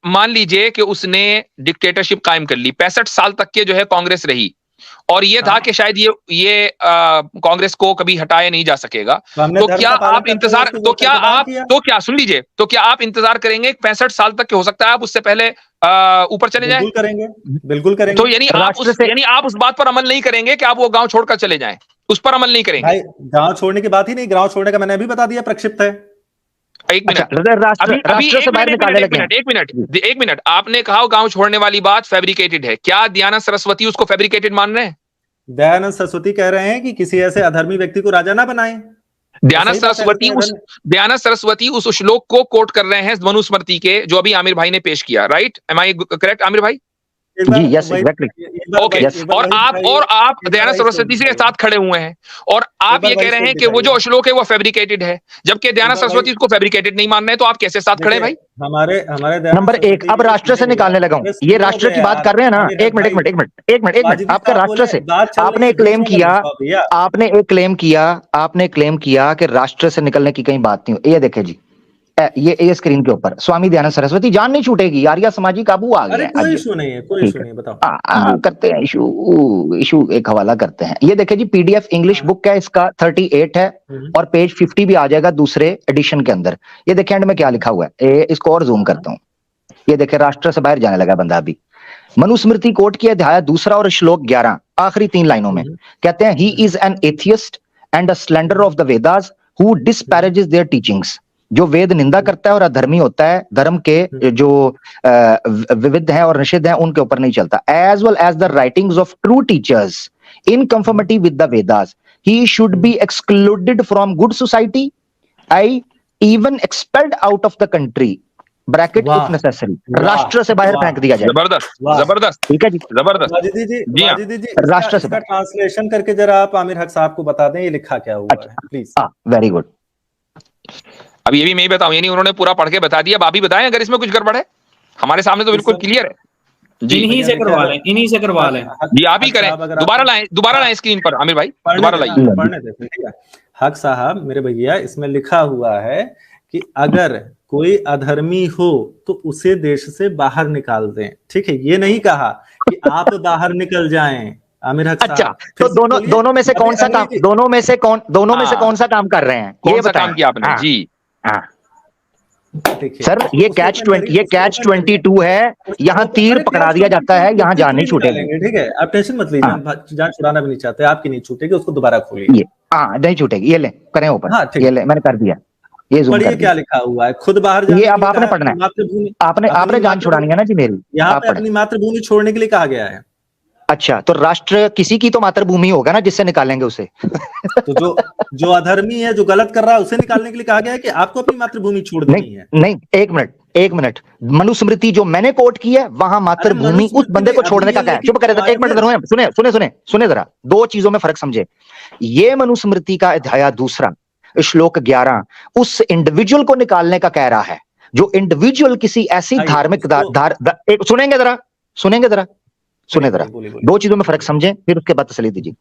मान लीजिए कि उसने डिक्टेटरशिप कायम कर ली, 65 साल तक के जो है कांग्रेस रही, और ये था कि शायद ये कांग्रेस को कभी हटाया नहीं जा सकेगा, तो क्या आप इंतजार, सुन लीजिए, तो क्या आप इंतजार करेंगे 65 साल तक के? हो सकता है आप उससे पहले ऊपर चले जाएं। बिल्कुल करेंगे। तो यानी आप उस बात पर अमल नहीं करेंगे कि आप वो गांव छोड़कर चले जाएं, उस पर अमल नहीं करेंगे भाई। गांव छोड़ने की बात ही नहीं, गांव छोड़ने का मैंने अभी बता दिया, प्रक्षिप्त है। एक मिनट, आपने कहा गांव छोड़ने वाली बात फैब्रिकेटेड है, क्या दयानंद सरस्वती उसको फैब्रिकेटेड मान रहे हैं? दयानंद सरस्वती कह रहे हैं कि किसी ऐसे अधर्मी व्यक्ति को राजा ना बनाएं। दयानंद सरस्वती उस श्लोक को कोट कर रहे हैं मनुस्मृति के, जो अभी आमिर भाई ने पेश किया, right? Am I correct Aamir भाई? जी, यस एग्जैक्टली, ओके। और आप दयानंद सरस्वती के साथ खड़े हुए हैं और आप ये कह रहे हैं कि वो जो श्लोक है वो फैब्रिकेटेड है, जबकि दयानंद सरस्वती को फैब्रिकेटेड नहीं मान रहे, तो आप कैसे साथ खड़े हैं भाई? हमारे नंबर एक, अब राष्ट्र से निकालने लगा हूं, ये राष्ट्र की बात कर रहे हैं ना। एक मिनट, आपका राष्ट्र से आपने क्लेम किया कि राष्ट्र से निकलने की कहीं बात नहीं हो। ये देखे जी, ये स्क्रीन के ऊपर स्वामी दयानंद सरस्वती, जान नहीं छूटेगी, आर्य समाजी काबू आ गया है। कोई इशू नहीं है, कोई इशू नहीं है, बताओ। करते हैं इशू एक हवाला करते हैं। ये देखे जी, पीडीएफ इंग्लिश बुक है, इसका 38 है और पेज 50 भी आ जाएगा दूसरे एडिशन के अंदर। ये देखे एंड में क्या लिखा हुआ है, इसको और जूम करता हूँ। ये देखे, राष्ट्र से बाहर जाने लगा बंदा अभी। मनुस्मृति कोट की अध्याय 2 और श्लोक 11, आखिरी 3 लाइनों में कहते हैं, he is an atheist and a slander of the Vedas who disparages their teachings. जो वेद निंदा करता है और अधर्मी होता है, धर्म के जो विविध हैं और निषिद्ध हैं उनके ऊपर नहीं चलता। As well as the writings of true teachers in conformity with the Vedas, he should be excluded from good society, I even expelled out of the country, bracket if necessary, राष्ट्र से बाहर फेंक दिया जाए। जबरदस्त, ठीक है जी, जबरदस्त। माजिदी जी, राष्ट्र से ट्रांसलेशन करके जरा आप आमिर हक साहब को बता दें ये लिखा क्या हुआ है, प्लीज। Very good. अब ये भी मैं ही बताऊं, यानी उन्होंने पूरा पढ़ के बता दिया। आप भी बताएं अगर इसमें कुछ गड़बड़ है, हमारे सामने तो बिल्कुल क्लियर है जी। इन्हीं से करवा लें जी, आप ही करें। दोबारा लाएं स्क्रीन पर आमिर भाई, दोबारा लाइए, पढ़ने देते। ठीक है हक साहब, मेरे भैया, इसमें लिखा हुआ है कि अगर कोई अधर्मी हो तो उसे देश से बाहर निकाल दें। ठीक है, ये नहीं कहा कि आप बाहर निकल जाएं। आमिर हक साहब, अच्छा, तो दोनों में से कौन सा काम, दोनों में से कौन सा काम कर रहे हैं, ये बताएं किया आपने जी। सर, ये कैच 22 है, यहाँ तीर पकड़ा दिया जाता है, यहाँ जान नहीं छूटेगी। ठीक है, आप टेंशन मत लीजिए, जान छुड़ाना भी नहीं चाहते, आपकी नहीं छूटेगी, उसको दोबारा खोलिए। नहीं छूटेगी, ये ले करें ऊपर, ये ले मैंने कर दिया। ये पढ़िए क्या लिखा हुआ है, खुद बाहर ये अब आपने पढ़ना है, आपने जान छुड़ानी है ना जी मेरी। यहाँ पे अपनी मातृभूमि छोड़ने के लिए कहा गया है। अच्छा, तो राष्ट्र किसी की तो मातृभूमि होगा ना जिससे निकालेंगे उसे। तो जो अधर्मी है, जो गलत कर रहा है, उसे निकालने के लिए कहा गया है कि आपको अपनी मातृभूमि छोड़ देनी है। नहीं, एक मिनट, मनुस्मृति जो मैंने कोट की है वहां मातृभूमि उस बंदे को छोड़ने का क्या है। चुप करे, एक मिनट सुने जरा, 2 चीजों में फर्क समझे। ये मनुस्मृति का अध्याय 2 श्लोक 11 उस इंडिविजुअल को निकालने का कह रहा है, जो इंडिविजुअल किसी ऐसी धार्मिक सुने जरा 2 चीजों में फर्क समझें, फिर उसके बाद तसल्ली दीजिए।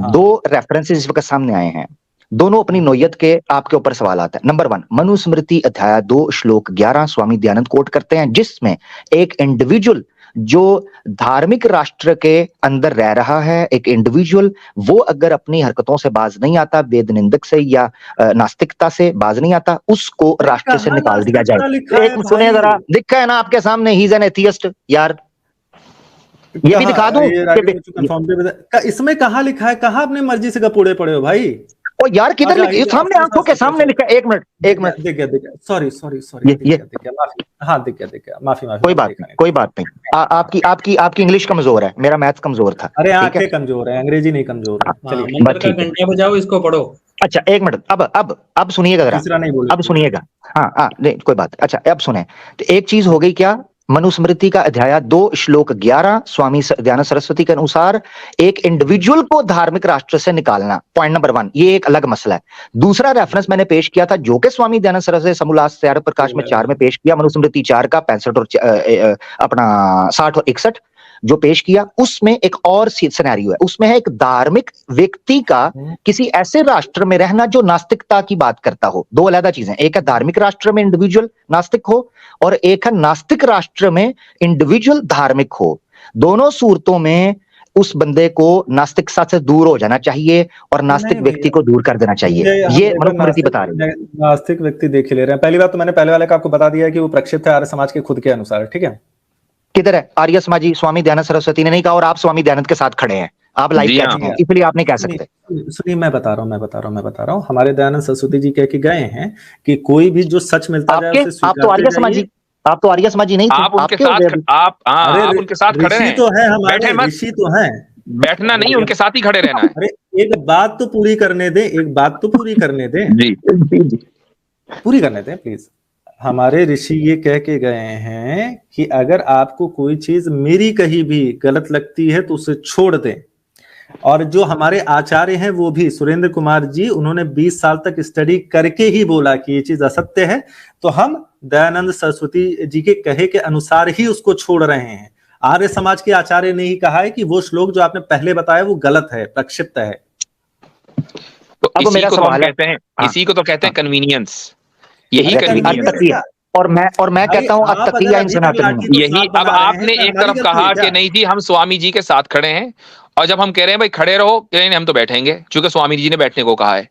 2 रेफरेंसेस इस वक्त सामने आए हैं, दोनों अपनी नोयत के आपके ऊपर सवाल आता है। नंबर 1, मनुस्मृति अध्याय 2 श्लोक 11 स्वामी दयानंद कोट करते हैं, जिसमें एक इंडिविजुअल जो धार्मिक राष्ट्र के अंदर रह रहा है, एक इंडिविजुअल, वो अगर अपनी हरकतों से बाज नहीं आता, वेद निंदक से या नास्तिकता से बाज नहीं आता, उसको राष्ट्र से निकाल दिया जाए। एक सुने जरा, लिखा है ना आपके सामने, ही इज एन एथियस्ट। यार ये भी दिखा दूं, इसमें कहाँ लिखा है, कहाँ अपने मर्जी से कपूड़े पड़े हो भाई। ओ यार किधर लिखा, सामने आंखों के सामने लिखा। एक मिनट दिख गया, सॉरी माफी कोई बात नहीं। आपकी इंग्लिश कमजोर है, मेरा मैथ्स कमजोर था। अरे आंखें कमजोर है, अंग्रेजी नहीं कमजोर है। चलिए मंत्र का घंटा बजाओ, इसको पढ़ो। अच्छा, एक मिनट, अब सुनिएगा जरा, अब सुनिएगा। हाँ नहीं कोई बात। अच्छा, अब सुने, तो एक चीज हो गई क्या, मनुस्मृति का अध्याय 2 श्लोक 11 स्वामी दयानंद सरस्वती के अनुसार एक इंडिविजुअल को धार्मिक राष्ट्र से निकालना, पॉइंट नंबर 1, ये एक अलग मसला है। दूसरा रेफरेंस मैंने पेश किया था, जो कि स्वामी दयानंद सरस्वती समोल्लास प्रकाश में 4 में पेश किया, मनुस्मृति 4 का 65 और अपना 60 और 61 जो पेश किया, उसमें एक और सिनेरियो है। उसमें है एक धार्मिक व्यक्ति का किसी ऐसे राष्ट्र में रहना जो नास्तिकता की बात करता हो। 2 अलग चीजें, एक है धार्मिक राष्ट्र में इंडिविजुअल नास्तिक हो, और एक है नास्तिक राष्ट्र में इंडिविजुअल धार्मिक हो। दोनों सूरतों में उस बंदे को नास्तिकता से दूर हो जाना चाहिए और नास्तिक व्यक्ति को दूर कर देना चाहिए। ये मनुस्मृति बता रही है। नास्तिक व्यक्ति देख ले रहे हैं। पहली बात तो मैंने पहले वाले का आपको बता दिया कि वो प्रक्षिप्त है आर्य समाज के खुद के अनुसार। ठीक है, किधर है आर्य समाजी? स्वामी दयानंद सरस्वती ने नहीं कहा, और आप स्वामी दयानंद के साथ खड़े हैं, आप लाइव कैच हैं, इसलिए आप नहीं कह सकते। सुनिए, मैं बता रहा हूँ, हमारे दयानंद सरस्वती जी कह के गए हैं कि कोई भी जो सच मिलता है उसे आप तो आर्य समाजी, आप तो आर्य समाजी नहीं थे, आप उनके साथ खड़े हैं, तो है हमारे ऋषि तो हैं, बैठना नहीं, उनके साथ ही खड़े रहना है। अरे एक बात तो पूरी करने दें, पूरी करने दें प्लीज। हमारे ऋषि ये कह के गए हैं कि अगर आपको कोई चीज मेरी कहीं भी गलत लगती है तो उसे छोड़ दें। और जो हमारे आचार्य हैं वो भी सुरेंद्र कुमार जी, उन्होंने 20 साल तक स्टडी करके ही बोला कि ये चीज असत्य है, तो हम दयानंद सरस्वती जी के कहे के अनुसार ही उसको छोड़ रहे हैं। आर्य समाज के आचार्य ने ही कहा है कि वो श्लोक जो आपने पहले बताया वो गलत है, प्रक्षिप्त है। तो इसी को तो हम कहते हैं, इसी को तो कहते हैं कन्वीनियंस। यही कन्वीनियंस। और मैं कहता हूं अतकिया इन सनातन। यही अब आपने एक तरफ कहा कि नहीं जी हम स्वामी जी के साथ खड़े हैं, और जब हम कह रहे हैं भाई खड़े रहो, कह रहे हैं हम तो बैठेंगे क्योंकि स्वामी जी ने बैठने को कहा है।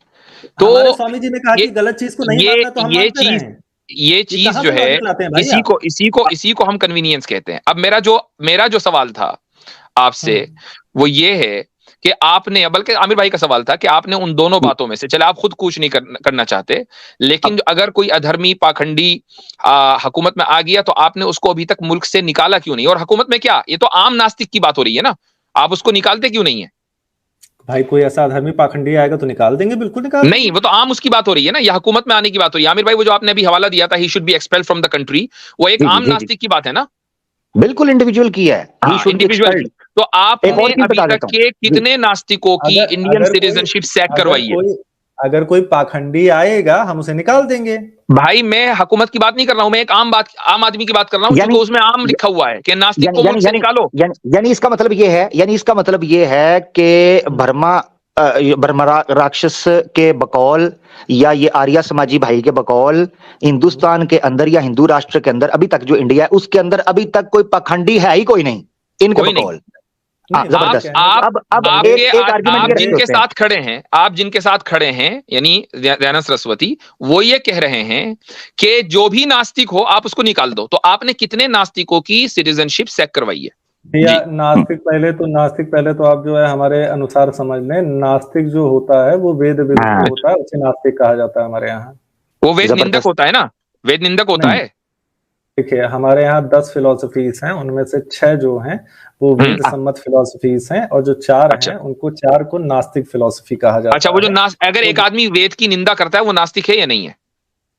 तो स्वामी जी ने कहा कि गलत चीज को नहीं मानना, तो हम मानते रहे हैं। ये चीज जो है इसी को हम कन्वीनियंस कहते हैं। अब मेरा जो सवाल था आपसे वो ये है कि आपने, बल्कि आमिर भाई का सवाल था कि आपने उन दोनों बातों में से, चले आप खुद कुछ नहीं करना चाहते, लेकिन अगर कोई अधर्मी पाखंडी हुकूमत में आ गया तो आपने उसको अभी तक मुल्क से निकाला क्यों नहीं? और हुकूमत में क्या, ये तो आम नास्तिक की बात हो रही है ना, आप उसको निकालते क्यों नहीं है? भाई कोई ऐसा अधर्मी पाखंडी आएगा तो निकाल देंगे, बिल्कुल निकाल। नहीं, वो तो आम उसकी बात हो रही है ना, या हुकूमत में आने की बात हो रही है। आमिर भाई वो जो आपने अभी हवाला दिया था, ही should B expelled from the country, वो एक आम नास्तिक की बात है ना, बिल्कुल इंडिविजुअल की है, इंडिविजुअल। तो आपने अभी तक के कितने नास्तिकों की इंडियन सिटीजनशिप सैक करवाई है? अगर कोई पाखंडी आएगा हम उसे निकाल देंगे। भाई मैं हुकूमत की बात नहीं कर रहा हूं, मैं एक आम आदमी की बात कर रहा हूं, क्योंकि उसमें आम लिखा हुआ है कि नास्तिक को मुल्क से निकालो। यानी इसका मतलब ये है कि बर्मा राक्षस के बकौल या ये आर्या समाजी भाई के बकौल हिंदुस्तान के अंदर या हिंदू राष्ट्र के अंदर, अभी तक जो इंडिया है उसके अंदर अभी तक कोई पाखंडी है ही कोई नहीं इनके बकौल। आप जिनके साथ खड़े हैं यानी दयानंद सरस्वती, वो ये कह रहे हैं कि जो भी नास्तिक हो आप उसको निकाल दो। तो आपने कितने नास्तिकों की सिटीजनशिप सैक करवाई है? भैया नास्तिक पहले तो आप जो है हमारे अनुसार समझ लें, नास्तिक जो होता है वो वेद विरुद्ध होता है, उसे नास्तिक कहा जाता है हमारे यहाँ। वो वेद निंदक होता है ना, वेद निंदक होता है। देखिए हमारे यहाँ 10 फिलोसफीज हैं, उनमें से 6 जो हैं वो वेद सम्मत फिलोसफीज हैं, और जो 4 हैं उनको 4 को नास्तिक फिलोसफी कहा जाता है। अच्छा, वो जो अगर एक आदमी वेद की निंदा करता है वो नास्तिक है या नहीं है?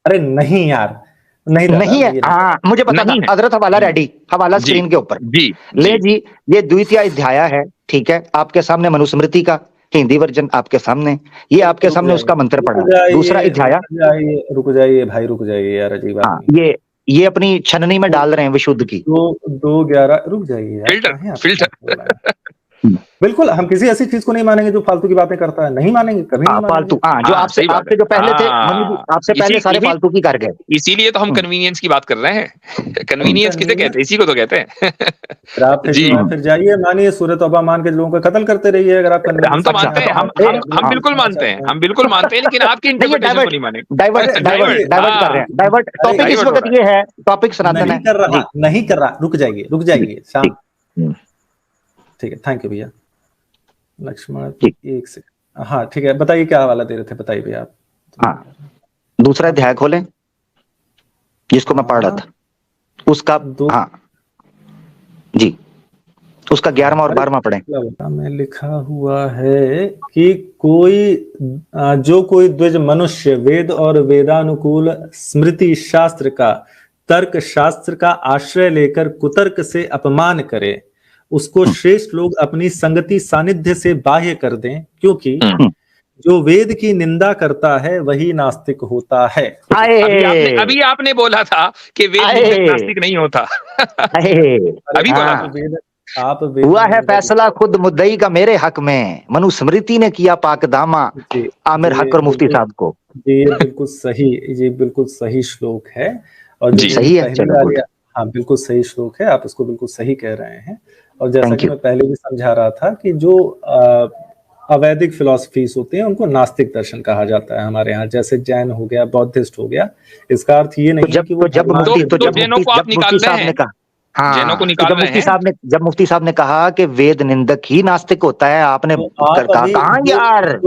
अरे नहीं यार, नहीं है। हाँ मुझे पता था। हजरत हवाला रेडी, हवाला स्क्रीन के ऊपर ले जी। ये द्वितीय अध्याय है, ठीक है, आपके सामने मनुस्मृति का हिंदी वर्जन आपके सामने, ये आपके सामने उसका मंत्र पढ़ा। दूसरा अध्याय, रुक जाइए भाई, रुक जाइए यार, अजीब बात। ये अपनी छननी में डाल रहे हैं विशुद्ध की। 2:11 रुक जाइए यार, फिल्टर बिल्कुल हम किसी ऐसी चीज को नहीं मानेंगे जो फालतू की बातें करता है, नहीं मानेंगे कभी नहीं फालतू। जो आपसे जो पहले थे, आपसे पहले सारे फालतू की कर गए। इसीलिए तो हम कन्वीनियंस की बात कर रहे हैं। कन्वीनियंस किसे कहते हैं? इसी को तो कहते हैं। फिर जाइए, मानिए सूरत तौबा मान के लोगों का कत्ल करते रहिए अगर आप। हम तो मानते हैं, हम बिल्कुल मानते हैं, हम बिल्कुल मानते हैं, लेकिन आपकी इंटरप्रिटेशन को नहीं मानेंगे। डाइवर्ट कर रहे हैं, डाइवर्ट। टॉपिक इस वक्त ये है, टॉपिक सनातन है। नहीं कर रहा, रुक जाइए शाम। ठीक है, थैंक यू भैया। लक्ष्मण एक सेकंड, हाँ ठीक है, बताइए क्या हवाला दे रहे थे, बताइए भैया आप। हाँ दूसरा अध्याय खोलें जिसको मैं पढ़ रहा था, उसका हाँ जी, उसका 11वां और 12वां पढ़ें। में लिखा हुआ है कि कोई द्विज मनुष्य वेद और वेदानुकूल स्मृति शास्त्र का, तर्क शास्त्र का आश्रय लेकर कुतर्क से अपमान करे, उसको श्रेष्ठ लोग अपनी संगति सानिध्य से बाह्य कर दें, क्योंकि जो वेद की निंदा करता है वही नास्तिक होता है। अभी आपने बोला था कि वेद नास्तिक नहीं होता। अभी आप हुआ है फैसला खुद मुद्दई का मेरे हक में, मनुस्मृति ने किया पाकदामा आमिर हक और मुफ्ती साहब को। ये बिल्कुल सही श्लोक है, और सही है, हाँ बिल्कुल सही श्लोक है, आप इसको बिल्कुल सही कह रहे हैं। और जैसा कि मैं पहले भी समझा रहा था कि जो अवैदिक फिलोसफीज होते हैं उनको नास्तिक दर्शन कहा जाता है हमारे यहाँ, जैसे जैन हो गया, बौद्धिस्ट हो गया। इसका अर्थ ये नहीं कि वो जब मुफ्ती साहब ने कहा कि वेद निंदक ही नास्तिक होता है, आपने कहा यार।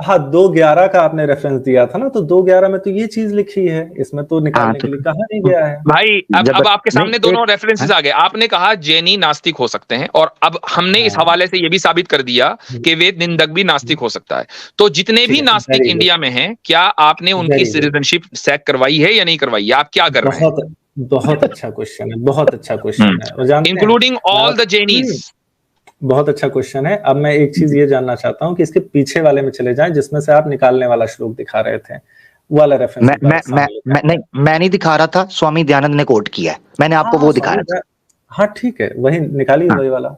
हाँ 2:11 का आपने रेफरेंस दिया था ना, तो 2:11 में तो ये चीज लिखी है, इसमें तो निकालने के लिए कहा नहीं गया है भाई। अब आपके सामने दोनों रेफरेंसेस आ गए। आपने कहा जैनी नास्तिक हो सकते हैं, और अब हमने इस हवाले से ये भी साबित कर दिया कि वेद निंदक भी नास्तिक हो सकता है। तो जितने भी नास्तिक इंडिया में हैं, क्या आपने उनकी सिटीजनशिप चेक करवाई है या नहीं करवाई है? आप क्या कर रहे हैं? बहुत अच्छा क्वेश्चन है, बहुत अच्छा क्वेश्चन है, इंक्लूडिंग ऑल द जैनीज। बहुत अच्छा क्वेश्चन है। अब मैं एक चीज ये जानना चाहता हूँ कि इसके पीछे वाले में चले जाएं, जिसमें से आप निकालने वाला श्लोक दिखा रहे थे, वाला रेफरेंस। मैं नहीं दिखा रहा था, स्वामी दयानंद ने कोट किया है, मैंने आपको वो दिखाया था। हाँ ठीक है, वही निकालिए, वही वाला।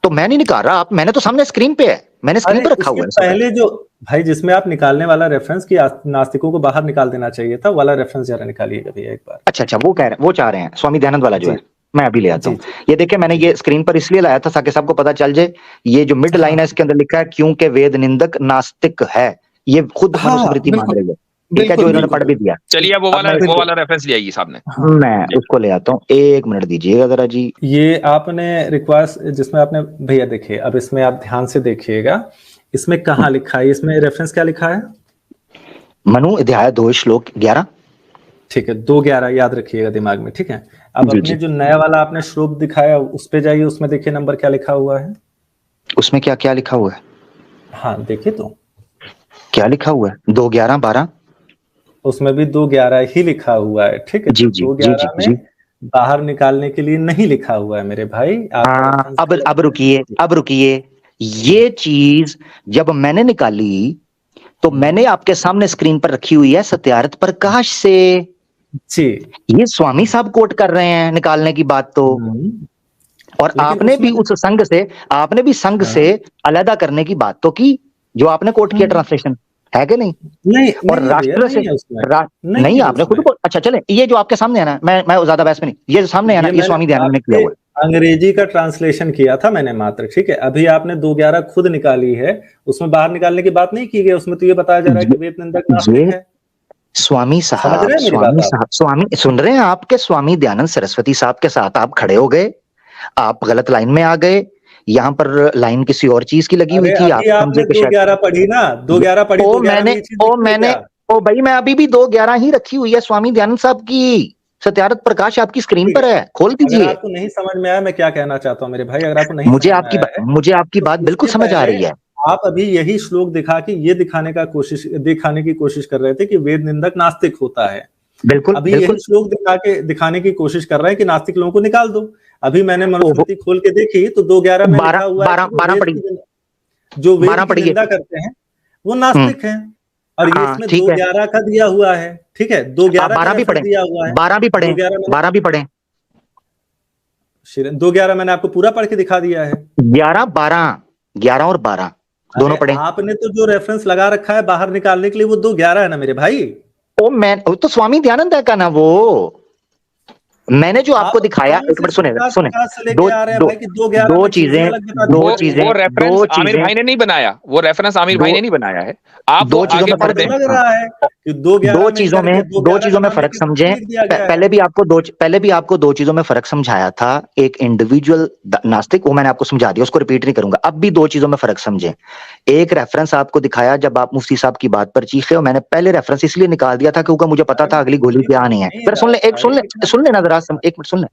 तो मैं नहीं निकाल रहा, आप, मैंने तो सामने स्क्रीन पे है, मैंने स्क्रीन पे रखा हुआ है। पहले जो भाई जिसमें आप निकालने वाला रेफरेंस की नास्तिकों को बाहर निकाल देना चाहिए था, वाला रेफरेंस जरा निकालिएगा भैया एक बार। अच्छा, वो कह रहे हैं, वो चाह रहे हैं स्वामी दयानंद वाला जो है, मैं अभी ले आता हूँ। ये देखिए, मैंने ये स्क्रीन पर इसलिए लाया था ताकि सबको पता चल जाए। ये जो मिड लाइन है इसके अंदर लिखा है क्योंकि वेद निंदक नास्तिक है, ये खुद मनुस्मृति मान रही है, ठीक है, जो इन्होंने पढ़ भी दिया। चलिए वो वाला रेफरेंस ले आइए सामने। मैं उसको ले आता हूँ, एक मिनट दीजिएगा जरा जी। ये आपने रिक्वेस्ट जिसमें आपने, भैया देखिए, अब इसमें आप ध्यान से देखिएगा, इसमें कहाँ लिखा है, इसमें रेफरेंस क्या लिखा है? मनु अध्याय 2 श्लोक 11। ठीक है, 2:11 याद रखिएगा दिमाग में, ठीक है। अब अपने जो नया वाला आपने श्लोक दिखाया उस पे जाइए, उसमें देखिए नंबर क्या लिखा हुआ है। उसमें क्या क्या लिखा हुआ है? हाँ देखिए तो क्या लिखा हुआ है? 2:11-12। उसमें भी 2:11 ही लिखा हुआ है, ठीक है। 2:11 में बाहर निकालने के लिए नहीं लिखा हुआ है मेरे भाई। अब रुकिए, ये चीज जब मैंने निकाली तो मैंने आपके सामने स्क्रीन पर रखी हुई है सत्यार्थ प्रकाश से जी। ये स्वामी साहब कोट कर रहे हैं निकालने की बात तो, और आपने भी उस संघ से अलग करने की बात तो की, जो आपने कोट किया ट्रांसलेशन है कि नहीं? नहीं, और राष्ट्र से नहीं आपने खुद को। अच्छा चले, ये जो आपके सामने है ना, मैं ज्यादा बहस में नहीं, ये जो सामने है ना, ये स्वामी दयानंद ने किया हुआ है। अंग्रेजी का ट्रांसलेशन किया था मैंने मात्र, ठीक है। अभी आपने 2:11 खुद निकाली है, उसमें बाहर निकालने की बात नहीं की गई, उसमें तो ये बताया जा रहा है कि वेद निंदक नास्तिक है। स्वामी साहब स्वामी सुन रहे हैं? आपके स्वामी दयानंद सरस्वती साहब के साथ आप खड़े हो गए, आप गलत लाइन में आ गए, यहाँ पर लाइन किसी और चीज की लगी हुई थी। आपने 2:11 पढ़ी ना, 2:11 पढ़ी। भाई मैं अभी भी 2:11 ही रखी हुई है स्वामी दयानंद साहब की, सत्यार्थ प्रकाश आपकी स्क्रीन पर है, खोल दीजिए। आपको नहीं समझ में आया मैं क्या कहना चाहता हूँ मेरे भाई, अगर आपको नहीं मुझे आपकी बात बिल्कुल समझ आ रही है। आप अभी यही श्लोक दिखा के ये दिखाने की कोशिश कर रहे थे कि वेद निंदक नास्तिक होता है। बिल्कुल, अभी यही श्लोक दिखाने की कोशिश कर रहे हैं कि नास्तिक लोगों को निकाल दो। अभी मैंने मनुस्मृति खोल के देखी तो 2:11 में लिखा हुआ है जो वेद की निंदा करते हैं वो नास्तिक हैं, और ये इसमें 2:11 का दिया हुआ है, ठीक है। 2:11 भी पढ़े, दिया हुआ है, 12 भी पढ़े, 12 भी पढ़े। 2:11 मैंने आपको पूरा पढ़ के दिखा दिया है। 11 और 12 दोनों पढ़े। आपने तो जो रेफरेंस लगा रखा है बाहर निकालने के लिए वो 2:11 है ना मेरे भाई। तो स्वामी दयानंद है का ना, वो मैंने जो आपको दिखाया, एक मिनट सुने दो चीजें वो रेफरेंस आमिर भाई ने नहीं बनाया, वो रेफरेंस आमिर भाई ने नहीं बनाया है। आप दो चीजों में फर्क समझें। पहले भी आपको दो चीजों में फर्क समझाया था, एक इंडिविजुअल नास्तिक, वो मैंने आपको समझा दिया, उसको रिपीट नहीं करूंगा। अब भी दो चीजों में फर्क समझें। एक रेफरेंस आपको दिखाया जब आप मुफ्ती साहब की बात पर चीखे, और मैंने पहले रेफरेंस इसलिए निकाल दिया था क्योंकि मुझे पता था अगली गोली क्या आनी है। फिर सुन ले ना जरा, एक मिनट सुन ले।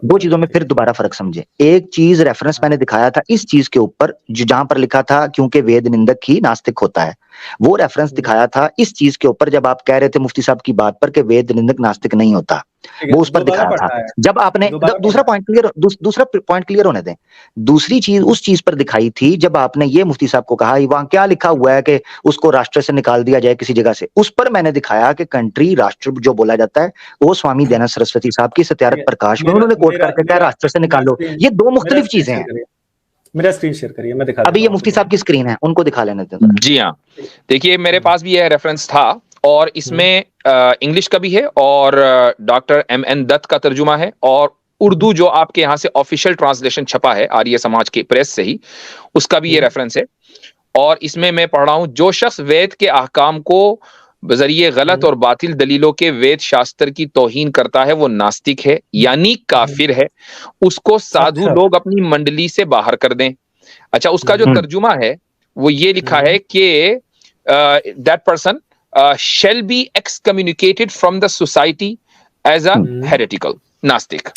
दो चीजों में फिर दोबारा फर्क समझे। एक चीज रेफरेंस मैंने दिखाया था इस चीज के ऊपर जहां पर लिखा था क्योंकि वेद निंदक ही नास्तिक होता है, वो रेफरेंस दिखाया था इस चीज के ऊपर जब आप कह रहे थे मुफ्ती साहब की बात पर कि वेद निंदक नास्तिक नहीं होता, वो उस पर दिखाया था। जब आपने दूसरा पॉइंट क्लियर होने दें, दूसरी चीज उस चीज पर दिखाई थी जब आपने ये मुफ्ती साहब को कहा वहां क्या लिखा हुआ है कि उसको राष्ट्र से निकाल दिया जाए किसी जगह से, उस पर मैंने दिखाया कि कंट्री राष्ट्र जो बोला जाता है वो स्वामी दयानंद सरस्वती साहब की सत्यार्थ प्रकाश में उन्होंने कोट करके कहा राष्ट्र से निकालो। ये दो मुख्तलिफ चीजें हैं। मेरा स्क्रीन शेयर करिए, मैं दिखा अभी ये मुफ्ती साहब की स्क्रीन है, उनको दिखा लेने दें। जी हाँ, देखिए मेरे पास भी यह रेफरेंस था, और इसमें इंग्लिश का भी है, और डॉक्टर MN दत्त का तर्जुमा है, और उर्दू जो आपके यहाँ से ऑफिशियल ट्रांसलेशन छपा है आर्य समाज की प्रेस से ही, उसका भी ये रेफरेंस है। और इसमें मैं पढ़ रहा हूं, जो शख्स वेद के अहकाम को बजरिए गलत और बातिल दलीलों के वेद शास्त्र की तौहीन करता है वो नास्तिक है, यानी काफिर है, उसको साधु लोग अपनी मंडली से बाहर कर दें। अच्छा, उसका जो तर्जुमा है वो ये लिखा है कि that person shall be excommunicated from the society as a heretical, नास्तिक।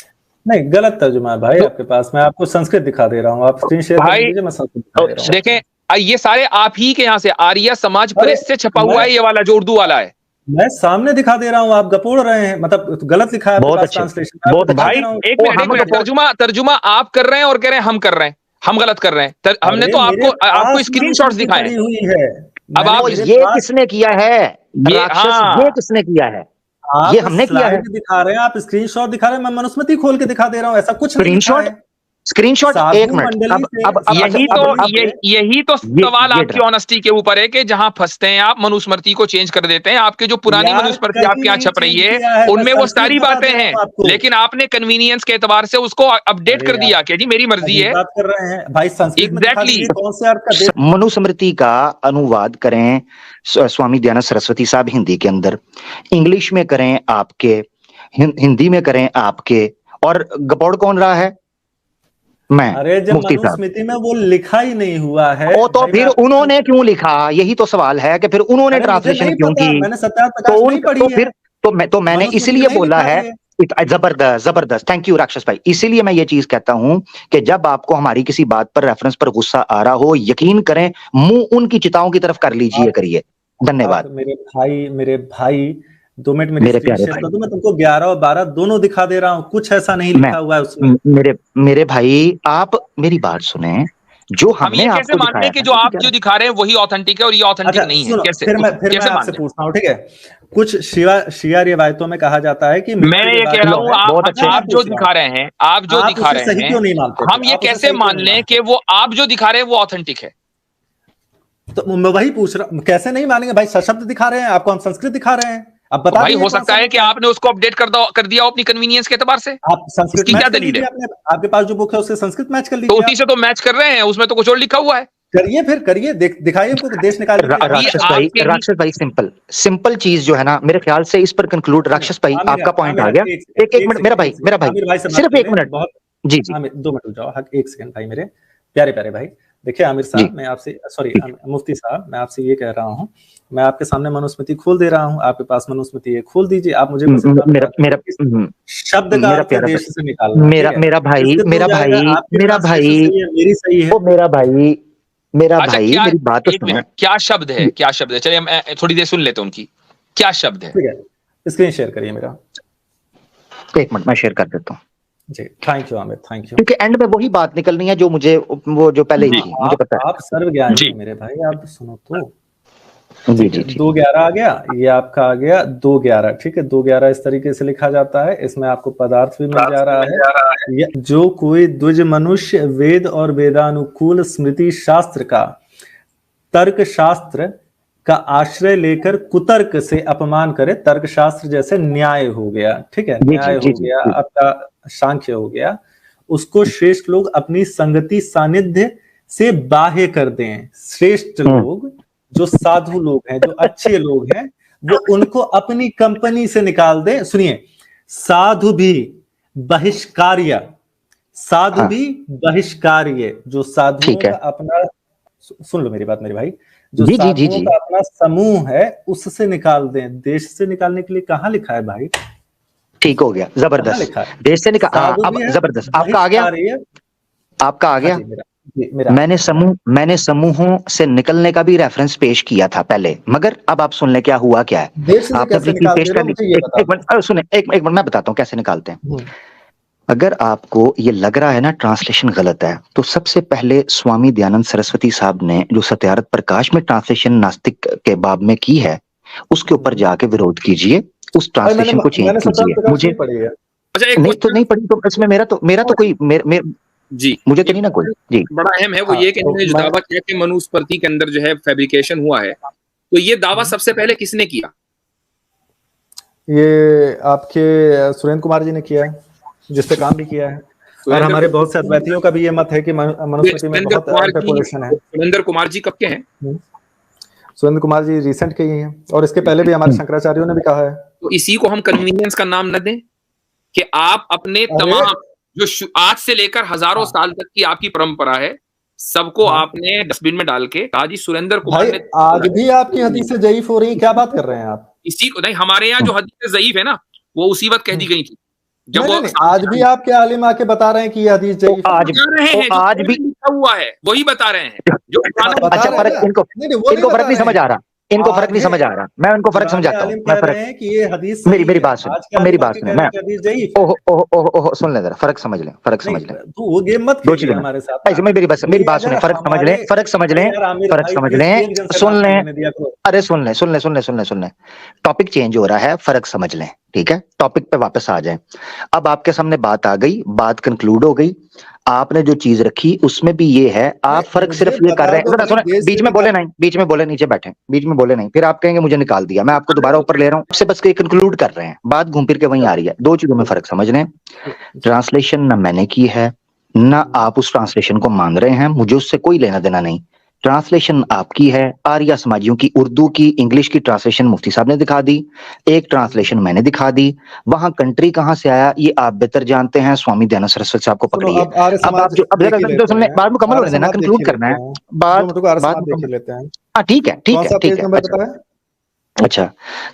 नहीं, गलत तर्जुमा है भाई आपके पास। मैं आपको संस्कृत दिखा दे रहा हूँ, आप स्क्रीन शेयर कर दीजिए, मैं संस्कृत दिखा दे रहा हूँ। देखें, ये सारे आप ही के यहाँ से आर्य समाज प्रेस से छपा हुआ है, ये वाला जो उर्दू वाला है। मैं सामने दिखा दे रहा हूँ, आप गपोड़ रहे हैं, मतलब गलत लिखा है आपके पास ट्रांसलेशन। बहुत भाई, एक मिनट, तर्जुमा आप कर रहे हैं और कह रहे हैं हम कर रहे हैं, हम गलत कर रहे हैं। हमने तो आपको स्क्रीनशॉट्स दिखाए हैं। हुई है। अब आप ये किसने किया है? ये किसने किया है? ये हमने किया है। दिखा रहे हैं आप, स्क्रीनशॉट दिखा रहे हैं, मैं मनुस्मृति खोल के दिखा दे रहा हूँ, ऐसा कुछ नहीं। स्क्रीनशॉट एक मिनट। यही तो सवाल आपकी ऑनेस्टी के ऊपर है कि जहां फंसते हैं आप, मनुस्मृति को चेंज कर देते हैं। आपके जो पुरानी मनुस्मृति आपके यहाँ छप रही है उनमें वो सारी बातें हैं, लेकिन आपने कन्वीनियंस के एतबार से उसको अपडेट कर दिया कि जी मेरी मर्जी है। बात कर रहे हैं भाई, एग्जैक्टली। मनुस्मृति का अनुवाद करें स्वामी दयानंद सरस्वती साहब हिंदी के अंदर, इंग्लिश में करें आपके, हिंदी में करें आपके, और गपोड़ कौन रहा है? मैं। अरे जब मनुस्मृति में वो लिखा ही नहीं हुआ है वो तो फिर उन्होंने क्यों लिखा? यही तो सवाल है कि फिर उन्होंने ट्रांसलेशन क्यों की? मैंने सत्याप्रकाश नहीं पढ़ी है। तो मैंने इसीलिए बोला है। जबरदस्त, थैंक यू राक्षस भाई। इसीलिए मैं ये चीज कहता हूं कि जब आपको हमारी किसी बात पर रेफरेंस पर गुस्सा आ रहा हो, यकीन करें मुंह उनकी चिताओं की तरफ कर लीजिए, करिए। धन्यवाद मेरे भाई 2 मिनट में मेरे प्यारे भाई, मैं तुमको 11 और 12 दोनों दिखा दे रहा हूँ, कुछ ऐसा नहीं लिखा हुआ है उसमें। मेरे भाई, आप मेरी बात सुने। जो हमने आपको कैसे मान लें कि जो आप जो दिखा रहे हैं वही ऑथेंटिक है और ये ऑथेंटिक नहीं है? कैसे? फिर मैं आपसे पूछता हूँ, ठीक है? कुछ शिया रिवायतों में कहा जाता है कि मैं ये कह रहा हूँ आप जो दिखा रहे हैं, आप जो दिखा रहे हैं, क्यों नहीं मानते? हम ये कैसे मान लें कि वो आप जो दिखा रहे हैं वो ऑथेंटिक है? तो मैं वही पूछ रहा हूँ, कैसे नहीं मानेंगे भाई? सशब्द दिखा रहे हैं आपको, हम संस्कृत दिखा रहे हैं। अब बता भाई, हो सकता है कि आपने उसको अपडेट कर दिया अपनी कन्वीनियंस के एतबार से। आप संस्कृत क्या दलील है? आपके पास जो बुक है उससे संस्कृत मैच कर लीजिए। तो उसी से तो मैच कर रहे हैं, उसमें तो कुछ और लिखा हुआ है। करिए, फिर करिए, दिखाइए हमको, देश निकाल। राक्षस भाई, सिंपल चीज जो है ना, मेरे ख्याल से इस पर कंक्लूड। राक्षस भाई, आपका पॉइंट आ गया। एक मिनट मेरा भाई, सिर्फ 1 मिनट। जी 2 मिनट रुक जाओ, 1 सेकंड भाई, मेरे प्यारे भाई। देखिए आमिर साहब, मैं आपसे, सॉरी मुफ्ती साहब, मैं आपसे ये कह रहा हूँ, मैं आपके सामने मनुस्मृति खोल दे रहा हूँ, आपके पास मनुस्मृति है, खोल दीजिए। आप मुझे शब्द का देश से निकालना। मेरा भाई मेरी बात तो सुनो। क्या शब्द है? क्या शब्द है? चलिए हम थोड़ी देर सुन लेते हैं उनकी। क्या शब्द है? ठीक है, स्क्रीन शेयर करिए मेरा। 1 मिनट मैं शेयर कर देता हूँ जी। Thank you Aamir, thank you. क्योंकि एंड में वही बात निकलनी है जो मुझे, वो जो पहले ही थी, मुझे पता है। आप सर्वज्ञानी हैं मेरे भाई, आप सुनो तो। जी 2:11 आ गया, ये आपका आ गया 2:11, ठीक है? 2:11 इस तरीके से लिखा जाता है। इसमें आपको पदार्थ भी मिल जा रहा है। जो कोई द्विज मनुष्य वेद और वेदानुकूल स्मृति शास्त्र का तर्क शास्त्र का आश्रय लेकर कुतर्क से अपमान करे, तर्क शास्त्र जैसे न्याय हो गया, ठीक है? न्याय हो गया, आपका सांख्य हो गया, उसको श्रेष्ठ लोग अपनी संगति सानिध्य से बाह्य कर दें। श्रेष्ठ लोग, जो साधु लोग हैं, जो अच्छे लोग हैं, वो उनको अपनी कंपनी से निकाल दें। सुनिए, साधु भी बहिष्कार्य, जो साधुओं का अपना, सुन लो मेरी बात मेरे भाई, जो साधुओं का अपना समूह है उससे निकाल दें। देश से निकालने के लिए कहाँ लिखा है भाई? ठीक हो गया, जबरदस्त। देश से निकाल, अब जबरदस्त। आपका आ गया। मैंने समूहों से निकलने का भी रेफरेंस पेश किया था पहले, मगर अब आप सुन ले क्या हुआ क्या है। आपने पेश कर ली। एक मिनट मैं बताता हूँ कैसे निकालते हैं। अगर आपको ये लग रहा है ना ट्रांसलेशन गलत है, तो सबसे पहले स्वामी दयानंद सरस्वती साहब ने जो सत्यार्थ प्रकाश में ट्रांसलेशन नास्तिक के बाब में की है, उसके ऊपर जाके विरोध कीजिए, उस ट्रांसलेशन को चेंज कीजिए। मुझे नहीं पढ़ी तो इसमें मेरा तो कोई जी, मुझे तो नहीं ना कोई जी बड़ा अहम है वो ये कि इन्होंने जो दावा किया कि मनुस्मृति के अंदर जो है फैब्रिकेशन हुआ है, तो ये दावा सबसे पहले किसने किया? ये आपके सुरेंद्र कुमार जी ने किया है, जिस पे काम भी किया है। और हमारे बहुत से अद्वैतियों का भी ये मत है कि मनुस्मृति में बहुत स्पेकुलेशन है। सुरेंद्र कुमार जी कब के हैं? सुरेंद्र कुमार जी रिसेंट के ही हैं, और इसके पहले भी हमारे शंकराचार्यों ने भी कहा है। तो इसी को हम कन्वीनियंस का नाम न दें कि आप अपने तमाम जो आज से लेकर हजारों साल तक की आपकी परंपरा है, सबको आपने डस्टबिन में डाल के कहा जी सुरेंद्र कुमार भाई ने आज भी आपकी हदीसें ज़ईफ हो रही, क्या बात कर रहे हैं आप? इसी को नहीं, हमारे यहाँ जो हदीसें ज़ईफ है ना वो उसी वक्त कह दी गई थी जब नहीं, वो नहीं, आज भी आपके आलिम आके बता रहे हैं कि ये हदीस ज़ईफ है। आज बता रहे हैं, जो आज भी लिखा हुआ है वही बता रहे हैं जो बता अच्छा रहे फर्क हैं ना? इनको नहीं, वो इनको बता फर्क नहीं रहे समझ हैं। आ रहा, इनको फर्क नहीं समझ आ रहा, मैं उनको फर्क पुराने समझाता हूँ। आलिम मैं कह फर्क रहे हैं कि ये हदीस मेरी सही मेरी है। बात सुन, आज के मेरी आलिम बात आके सुने, कह रहे मैं हैं कि हदीस ज़ईफ है। ओह ओह ओह ओह सुन ले जरा, फर्क समझ ले, फर्क समझ ले। नहीं, तो वो गेम मत दो खेलिए चीजें हमारे साथ ऐसे ना। में मेरी बात सुने, अगर फर्क समझ ले, हमारे फर्क समझ ले, यार आमिर फर्क भाई समझ प्लीज ले, एक जन से सुन बात ले, करने दिया करो। अरे सुन ले, सुन ले, सुन ले, सुन ले, सुन ले, टॉपिक चेंज हो रहा है, फर्क समझ लें, ठीक है, टॉपिक पे वापस आ जाएं। अब आपके सामने बात आ गई, बात कंक्लूड हो गई, आपने जो चीज रखी उसमें भी ये है, आप फर्क सिर्फ ये कर रहे हैं, जरा सुनो, बीच में बोले नहीं, बीच में बोले, नीचे बैठे, बीच में बोले नहीं, फिर आप कहेंगे मुझे निकाल दिया, मैं आपको दोबारा ऊपर ले रहा हूँ, उससे बस के कंक्लूड कर रहे हैं, बात घूम फिर के वहीं आ रही है। दो चीजों में फर्क समझ लें, ट्रांसलेशन ना मैंने की है, ना आप उस ट्रांसलेशन को मान रहे हैं, मुझे उससे कोई लेना देना नहीं। ट्रांसलेशन आपकी है, आर्या समाजियों की उर्दू की इंग्लिश की ट्रांसलेशन मुफ्ती साहब ने दिखा दी, एक ट्रांसलेशन मैंने दिखा दी, वहां कंट्री कहां से आया ये आप बेहतर जानते हैं, स्वामी दयानंद सरस्वती साहब को पकड़िए। अब आप जो अब बात मुकम्मल होने देना, कंक्लूड करना है, बात लेते हैं। हाँ ठीक है, ठीक है, ठीक है। अच्छा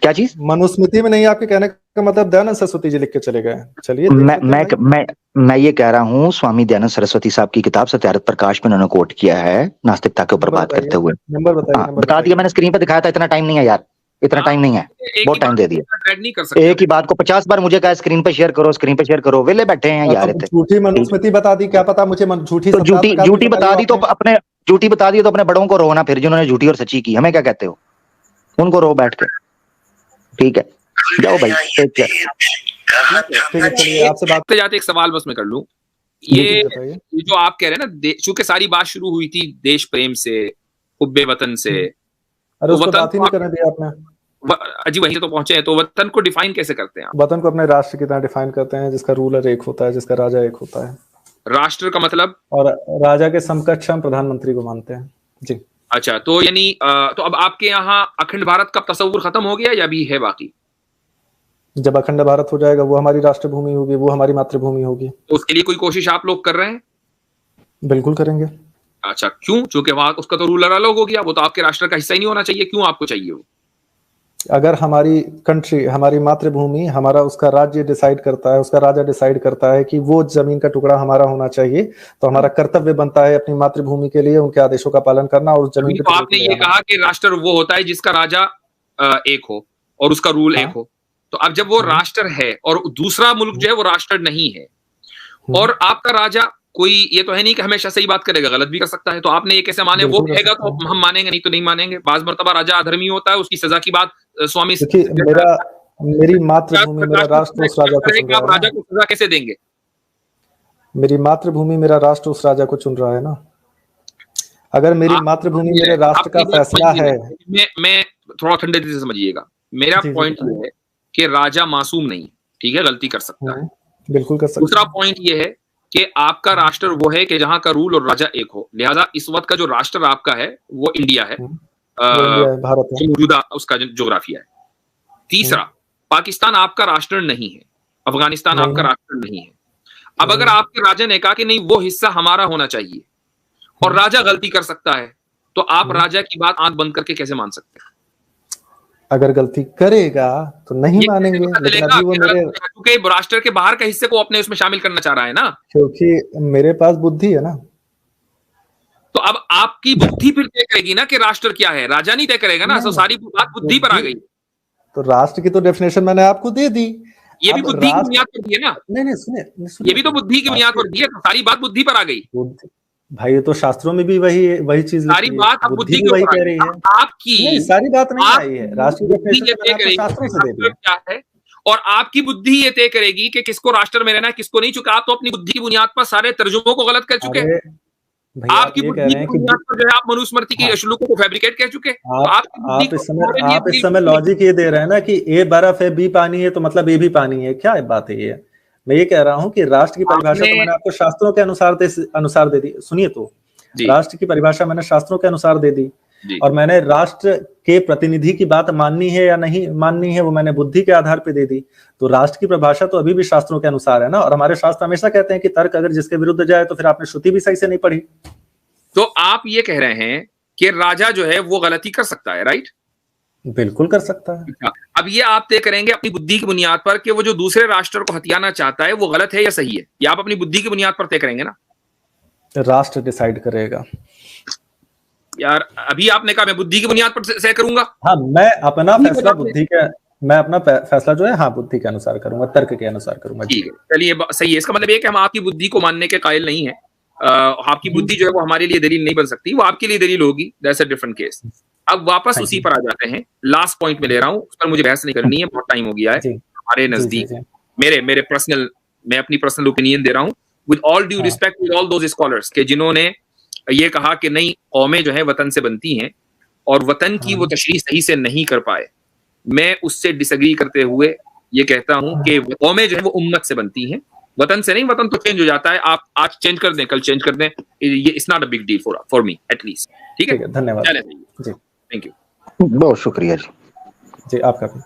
क्या चीज? मनुस्मृति में नहीं, आपके कहने का मतलब दयानंद सरस्वती जी लिख के चले गए। चलिए मैं ये कह रहा हूँ, स्वामी दयानंद सरस्वती साहब की किताब सत्यार्थ प्रकाश में उन्होंने कोट किया है नास्तिकता के ऊपर बात करते हुए। नंबर बताइए। बता दिया मैंने, स्क्रीन पर दिखाया था, इतना टाइम नहीं है यार, इतना टाइम नहीं है, बहुत टाइम दे दिया। एक ही बात को 50 बार मुझे कहा स्क्रीन पे शेयर करो, स्क्रीन पे शेयर करो, वेले बैठे हैं यार। झूठी मनुस्मृति बता दी, क्या पता मुझे झूठी झूठी बता दी तो अपने झूठी बता दी तो अपने बड़ों को रोना, फिर जिन्होंने झूठी और सच्ची की, हमें क्या कहते हो, उनको रो बैठ के, ठीक है, जाओ भाई। आपसे बात जाते एक सवाल बस मैं कर लूं, ये जो आप कह रहे हैं ना, चूंकि सारी बात शुरू हुई थी देश प्रेम से, हुब्बे वतन से, अरे उसको बात ही नहीं करने दिया आपने। जी वहीं तो पहुंचे हैं, तो वतन को डिफाइन कैसे करते हैं आप? वतन को अपने राष्ट्र की तरह डिफाइन करते हैं, जिसका रूलर एक होता है, जिसका राजा एक होता है। राष्ट्र का मतलब? और राजा के समकक्ष हम प्रधानमंत्री को मानते हैं जी। अच्छा, तो यानी तो अब आपके यहाँ अखंड भारत का तस्वुर खत्म हो गया या भी है बाकी? जब अखंड भारत हो जाएगा वो हमारी राष्ट्रभूमि होगी, वो हमारी मातृभूमि होगी। तो उसके लिए कोई कोशिश आप लोग कर रहे हैं? बिल्कुल करेंगे। अच्छा, क्यों? क्योंकि वहां उसका तो रूलर अलग हो गया, वो तो आपके राष्ट्र का हिस्सा ही नहीं होना चाहिए, क्यों आपको चाहिए वो? अगर हमारी कंट्री, हमारी मातृभूमि, हमारा उसका राज्य डिसाइड करता है, उसका राजा डिसाइड करता है कि वो जमीन का टुकड़ा हमारा होना चाहिए, तो हमारा कर्तव्य बनता है अपनी मातृभूमि के लिए उनके आदेशों का पालन करना। और जमीन तो आपने ये कहा कि राष्ट्र वो होता है जिसका राजा एक हो और उसका रूल एक हो, तो अब जब वो राष्ट्र है और दूसरा मुल्क जो है वो राष्ट्र नहीं है और आपका राजा कोई, ये तो है नहीं कि हमेशा सही बात करेगा, गलत भी कर सकता है, तो आपने ये कैसे माने? वो कहेगा तो हम मानेंगे, नहीं तो नहीं मानेंगे। बाज मर्तबा राजा अधर्मी होता है, उसकी सजा की बात स्वामी मेरी मातृभूमि मेरा राष्ट्र उस राजा को चुन रहा है। आप राजा को सजा कैसे देंगे? मेरी मातृभूमि मेरा राष्ट्र उस राजा को चुन रहा है ना। अगर मेरी मातृभूमि मेरे राष्ट्र का फैसला है। मैं थोड़ा ठंडे दिल से समझिएगा, मेरा पॉइंट ये है कि राजा मासूम नहीं, ठीक है, गलती कर सकता है, बिल्कुल कर सकता है। दूसरा पॉइंट ये है कि आपका राष्ट्र वो है कि जहां का रूल और राजा एक हो, लिहाजा इस वक्त का जो राष्ट्र आपका है वो इंडिया है, भारत है, मौजूदा उसका जोग्राफिया है। तीसरा, पाकिस्तान आपका राष्ट्र नहीं है, अफगानिस्तान आपका राष्ट्र नहीं है। अब अगर आपके राजा ने कहा कि नहीं वो हिस्सा हमारा होना चाहिए और राजा गलती कर सकता है, तो आप राजा की बात आंख बंद करके कैसे मान सकते हैं? अगर गलती करेगा तो नहीं मानेंगे, क्योंकि राष्ट्र के बाहर के हिस्से को अपने उसमें शामिल करना चाह रहा है ना, क्योंकि मेरे पास बुद्धि है ना। तो अब आपकी बुद्धि फिर तय करेगी ना कि राष्ट्र क्या है, राजा नहीं तय करेगा ना। तो सारी बात बुद्धि पर आ गई। तो राष्ट्र की तो डेफिनेशन मैंने आपको दे दी, ये भी बुद्धि की बुनियाद पर दी है ना। नहीं सुनिए, ये भी तो बुद्धि की बुनियाद पर दी है, तो सारी बात बुद्धि पर आ गई भाई। ये तो शास्त्रों में भी वही चीज सारी बात अब बुद्धि की वही कह रही है आपकी। नहीं, सारी बात नहीं आई है, राष्ट्र शास्त्रों से दे दी क्या है, और आपकी बुद्धि ये तय करेगी कि किसको राष्ट्र में रहना है, किसको नहीं। चुका आप तो अपनी बुद्धि की बुनियाद पर सारे तर्जुमों को गलत कर चुके हैं। आपकी बुद्धि की बुनियाद पर जो है आप मनुस्मृति की श्लोकों को फैब्रिकेट कह चुके हैं। आप इस समय लॉजिक ये दे रहे हैं ना कि ए बर्फ है, बी पानी है, तो मतलब ए भी पानी है। क्या बात है ये? मैं ये कह रहा हूँ कि राष्ट्र की परिभाषा तो मैंने आपको शास्त्रों के अनुसार दे दी। सुनिए, तो राष्ट्र की परिभाषा मैंने शास्त्रों के अनुसार दे दी, और मैंने राष्ट्र के प्रतिनिधि की बात माननी है या नहीं माननी है वो मैंने बुद्धि के आधार पे दे दी। तो राष्ट्र की परिभाषा तो अभी भी शास्त्रों के अनुसार है ना। और हमारे शास्त्र हमेशा कहते हैं कि तर्क अगर जिसके विरुद्ध जाए तो फिर आपने श्रुति भी सही से नहीं पढ़ी। तो आप ये कह रहे हैं कि राजा जो है वो गलती कर सकता है, राइट? बिल्कुल कर सकता है। अब ये आप तय करेंगे अपनी बुद्धि की बुनियाद पर कि वो जो दूसरे राष्ट्र को हथियाना चाहता है वो गलत है या सही है, या आप अपनी बुद्धि की बुनियाद पर तय करेंगे ना? राष्ट्र डिसाइड करेगा। यार अभी आपने कहा मैं बुद्धि की बुनियाद पर तय करूंगा। हाँ, मैं अपना फैसला जो है हाँ बुद्धि के अनुसार करूंगा, तर्क के अनुसार करूंगा। ठीक है, चलिए सही है। इसका मतलब ये कि हम आपकी बुद्धि को मानने के कायल नहीं है। आपकी बुद्धि जो है वो हमारे लिए दलील नहीं बन सकती, वो आपके लिए दलील होगी, दैट्स अ डिफरेंट केस। अब वापस उसी पर आ जाते हैं, लास्ट पॉइंट में ले रहा हूं, उस पर मुझे बहस नहीं करनी है, बहुत टाइम हो गया है हमारे नजदीक। मेरे पर्सनल, मैं अपनी पर्सनल ओपिनियन दे रहा हूं with all due respect with all those scholars के जिन्होंने ये कहा कि नहीं कौमें जो है वतन से बनती हैं और वतन की वो तशरीह सही से नहीं कर पाए। मैं उससे डिसएग्री करते हुए ये कहता हूं कि कौमें जो है वो उम्मत से बनती हैं, वतन से नहीं। वतन तो चेंज हो जाता है, आप आज चेंज कर दें, कल चेंज कर दें, ये it's not a big deal for me at least. ठीक है, धन्यवाद जी, थैंक यू, बहुत शुक्रिया जी। आपका भी।